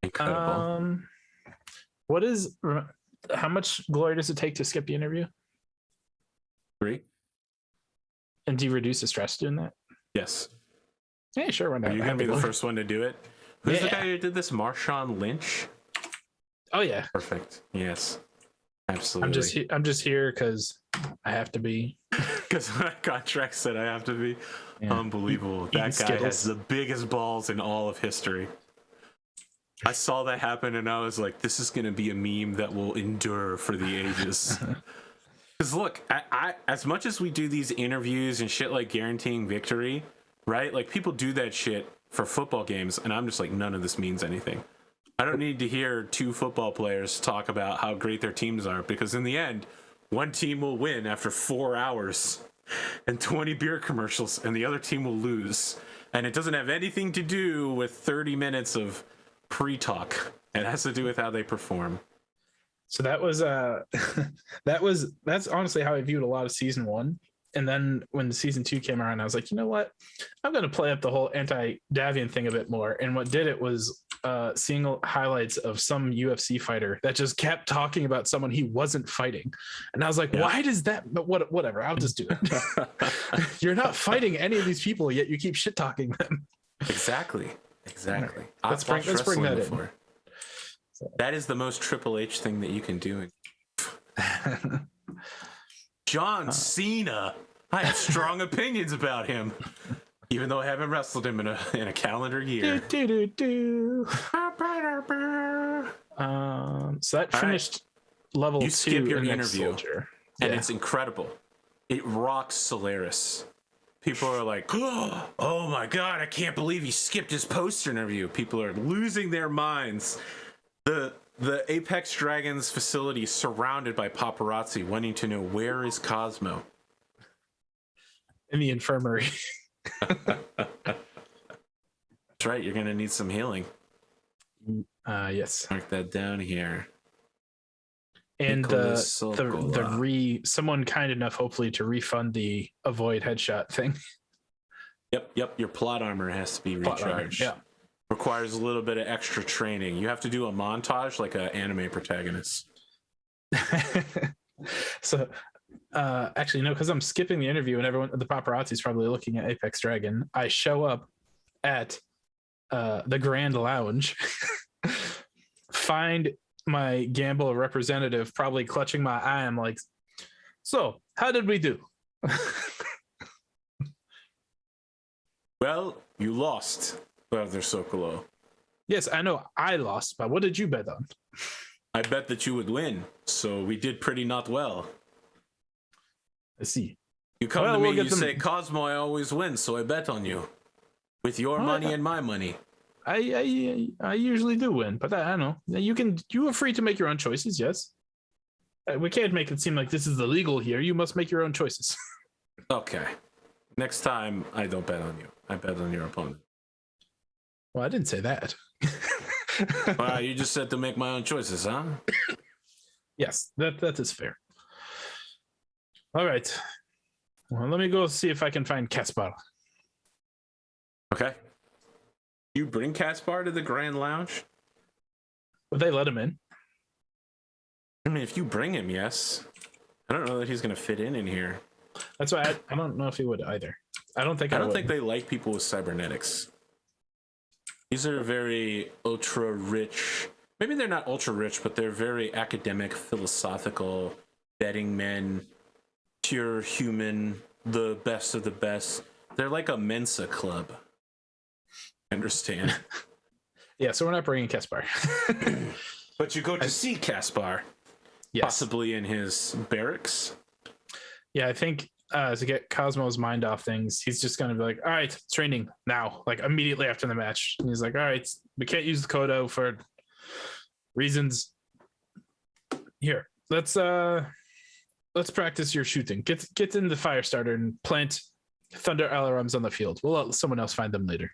Incredible. How much glory does it take to skip the interview? 3. And do you reduce the stress doing that? Yes. Yeah, sure. Why not? Are you gonna be the first one to do it? Who's the guy who did this? Marshawn Lynch. Oh yeah. Perfect. Yes. Absolutely. I'm just here because I have to be. Because my contract said I have to be. Yeah. Unbelievable. That guy has the biggest balls in all of history. I saw that happen and I was like, this is going to be a meme that will endure for the ages. Because look, I as much as we do these interviews and shit like guaranteeing victory, right? Like people do that shit for football games and I'm just like, none of this means anything. I don't need to hear 2 football players talk about how great their teams are because in the end, one team will win after 4 hours and 20 beer commercials and the other team will lose. And it doesn't have anything to do with 30 minutes of pre-talk. It has to do with how they perform. So that was that's honestly how I viewed a lot of season 1. And then when the season 2 came around, I was like, you know what? I'm going to play up the whole anti-Davian thing a bit more. And what did it was seeing highlights of some UFC fighter that just kept talking about someone he wasn't fighting. And I was like, why does that? But whatever, I'll just do it. You're not fighting any of these people, yet you keep shit talking them. Exactly. Let's bring that in. That is the most Triple H thing that you can do. John Cena. I have strong opinions about him, even though I haven't wrestled him in a calendar year. So that finished level 2. You skip your interview, and it's incredible. It rocks Solaris. People are like, oh my God, I can't believe he skipped his poster interview. People are losing their minds. The Apex Dragons facility is surrounded by paparazzi wanting to know where is Cosmo. In the infirmary. That's right, you're going to need some healing. Yes. Mark that down here. And someone kind enough, hopefully, to refund the avoid headshot thing. Yep. Your plot armor has to be recharged. Yeah. Requires a little bit of extra training. You have to do a montage like an anime protagonist. So, actually, no, because I'm skipping the interview and the paparazzi is probably looking at Apex Dragon. I show up at the Grand Lounge, find my Gamble representative probably clutching my eye. I'm like, so how did we do? Well, you lost, Brother Sokolo. Yes, I know I lost, but what did you bet on? I bet that you would win, so we did pretty not well. I see. You come to me, you say, Cosmo, I always win, so I bet on you. With your money and my money. I usually do win, but I don't know. You are free to make your own choices, yes. We can't make it seem like this is illegal here. You must make your own choices. Okay. Next time, I don't bet on you. I bet on your opponent. Well, I didn't say that. Well, you just said to make my own choices, huh? Yes, that is fair. All right. Well, let me go see if I can find Caspar. Okay. You bring Caspar to the Grand Lounge? Would they let him in? I mean, if you bring him, yes. I don't know that he's going to fit in here. That's why I don't know if he would either. I don't think they like people with cybernetics. These are very ultra rich. Maybe they're not ultra rich, but they're very academic, philosophical, betting men, pure human, the best of the best. They're like a Mensa club. Understand? Yeah, so we're not bringing Caspar. But you go to see Caspar. Yes. Possibly in his barracks. Yeah, I think to get Cosmo's mind off things, he's just going to be like, all right, training now, like immediately after the match. And he's like, all right, we can't use the Kodo for reasons. Here, let's practice your shooting. Get in the fire starter and plant thunder alarms on the field. We'll let someone else find them later.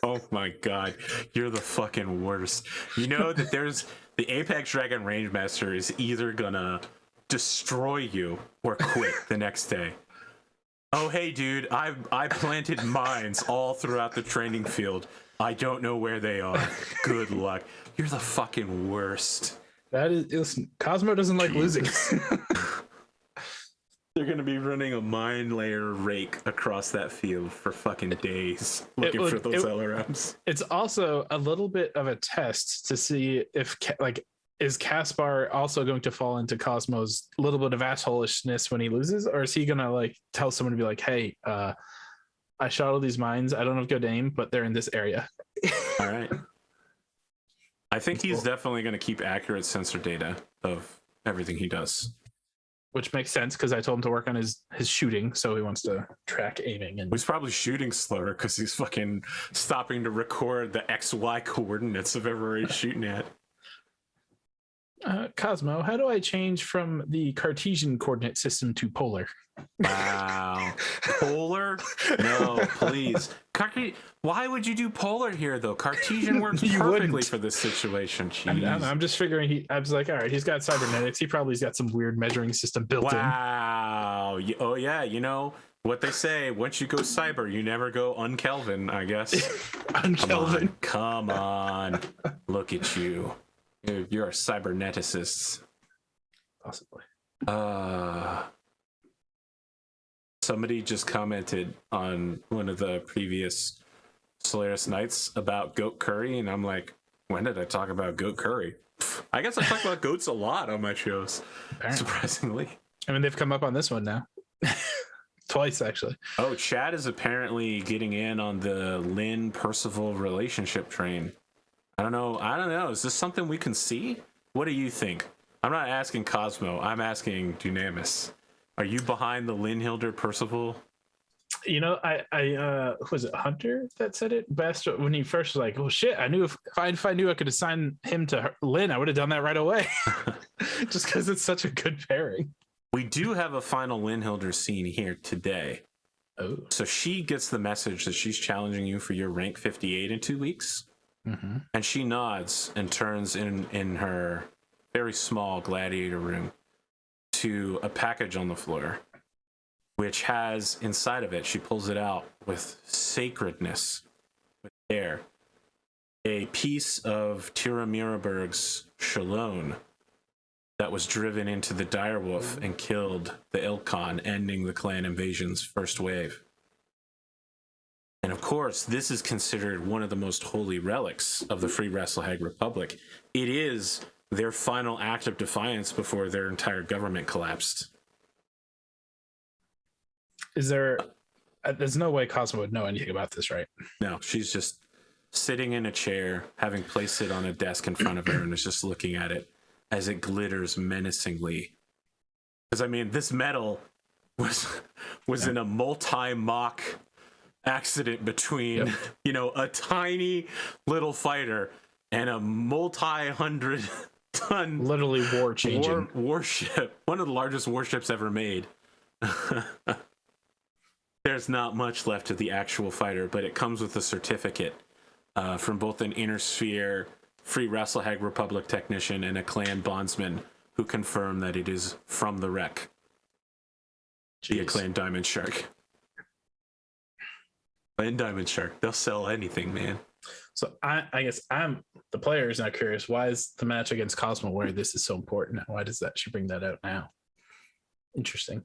Oh my god, you're the fucking worst. You know that there's the Apex Dragon Rangemaster is either gonna destroy you or quit the next day. Oh hey dude, I planted mines all throughout the training field. I don't know where they are. Good luck. You're the fucking worst. That is, listen, Cosmo doesn't like losing. They're gonna be running a mine layer rake across that field for fucking days, looking for those LRMs. It's also a little bit of a test to see if, like, is Caspar also going to fall into Cosmo's little bit of assholishness when he loses, or is he gonna like tell someone to be like, "Hey, I shot all these mines. I don't have good aim, but they're in this area." All right. I think he's definitely going to keep accurate sensor data of everything he does. Which makes sense because I told him to work on his shooting, so he wants to track aiming. And he's probably shooting slower because he's fucking stopping to record the XY coordinates of everywhere he's shooting at. Cosmo, how do I change from the Cartesian coordinate system to polar? Wow. Polar? No, please. Why would you do polar here, though? Cartesian works perfectly for this situation. Jeez. I'm just figuring I was like, all right, he's got cybernetics. He probably's got some weird measuring system built in. Wow. Oh, yeah. You know what they say, once you go cyber, you never go un-Kelvin, I guess. Un-Kelvin. Come on. Look at you. You're a cyberneticist. Possibly. Somebody just commented on one of the previous Solaris Nights about goat curry, and I'm like, when did I talk about goat curry? I guess I talk about goats a lot on my shows, surprisingly. I mean, they've come up on this one now. Twice, actually. Oh, Chad is apparently getting in on the Lynn Percival relationship train. I don't know. Is this something we can see? What do you think? I'm not asking Cosmo. I'm asking Dunamis. Are you behind the Lynn Hilder Percival? You know, I was it Hunter that said it best when he first was like, "Oh shit! I knew if I knew I could assign him to Lynn, I would have done that right away." Just because it's such a good pairing. We do have a final Lynn Hilder scene here today. Oh, so she gets the message that she's challenging you for your rank 58 in 2 weeks, and she nods and turns in her very small gladiator room to a package on the floor, which has inside of it, she pulls it out with sacredness, with care, a piece of Tira Miraberg's Shalone that was driven into the direwolf and killed the Ilkhan, ending the clan invasion's first wave. And of course, this is considered one of the most holy relics of the Free Wrestlehag Republic. It is their final act of defiance before their entire government collapsed. Is there... there's no way Cosmo would know anything about this, right? No, she's just sitting in a chair, having placed it on a desk in front of her, and is just looking at it as it glitters menacingly. Because, I mean, this medal was in a multi-mock accident between, a tiny little fighter and a multi-hundred ton literally war-changing warship, one of the largest warships ever made. There's not much left of the actual fighter, but it comes with a certificate from both an Inner Sphere Free Wrestlehag Republic technician and a clan bondsman who confirm that it is from the wreck. The clan Diamond Shark. Clan Diamond Shark, they'll sell anything, man. So I guess I'm the player is now curious. Why is the match against Cosmo where this is so important? Why does that she bring that out now? Interesting.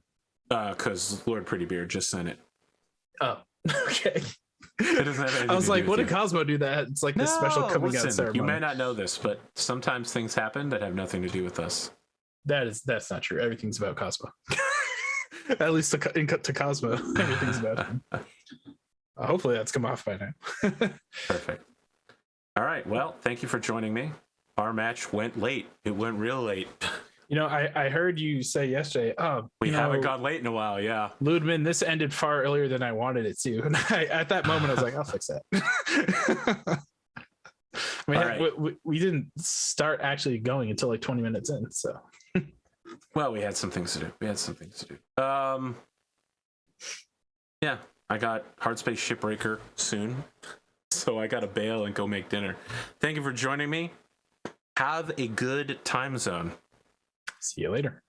Because Lord Prettybeard just sent it. Oh, okay. It doesn't have anything I was to like, do what with did Cosmo do that? It's like this special coming out listen, ceremony. you may not know this, but sometimes things happen that have nothing to do with us. That's not true. Everything's about Cosmo. At least to Cosmo, everything's about him. Hopefully that's come off by now. Perfect. All right. Well, thank you for joining me. Our match went late. It went real late. You know, I heard you say yesterday, we haven't gone late in a while. Yeah. Ludman, this ended far earlier than I wanted it to. And at that moment, I was like, I'll fix that. I mean, right. we didn't start actually going until like 20 minutes in. So, well, we had some things to do. Yeah, I got Hardspace Shipbreaker soon. So I got to bail and go make dinner. Thank you for joining me. Have a good time zone. See you later.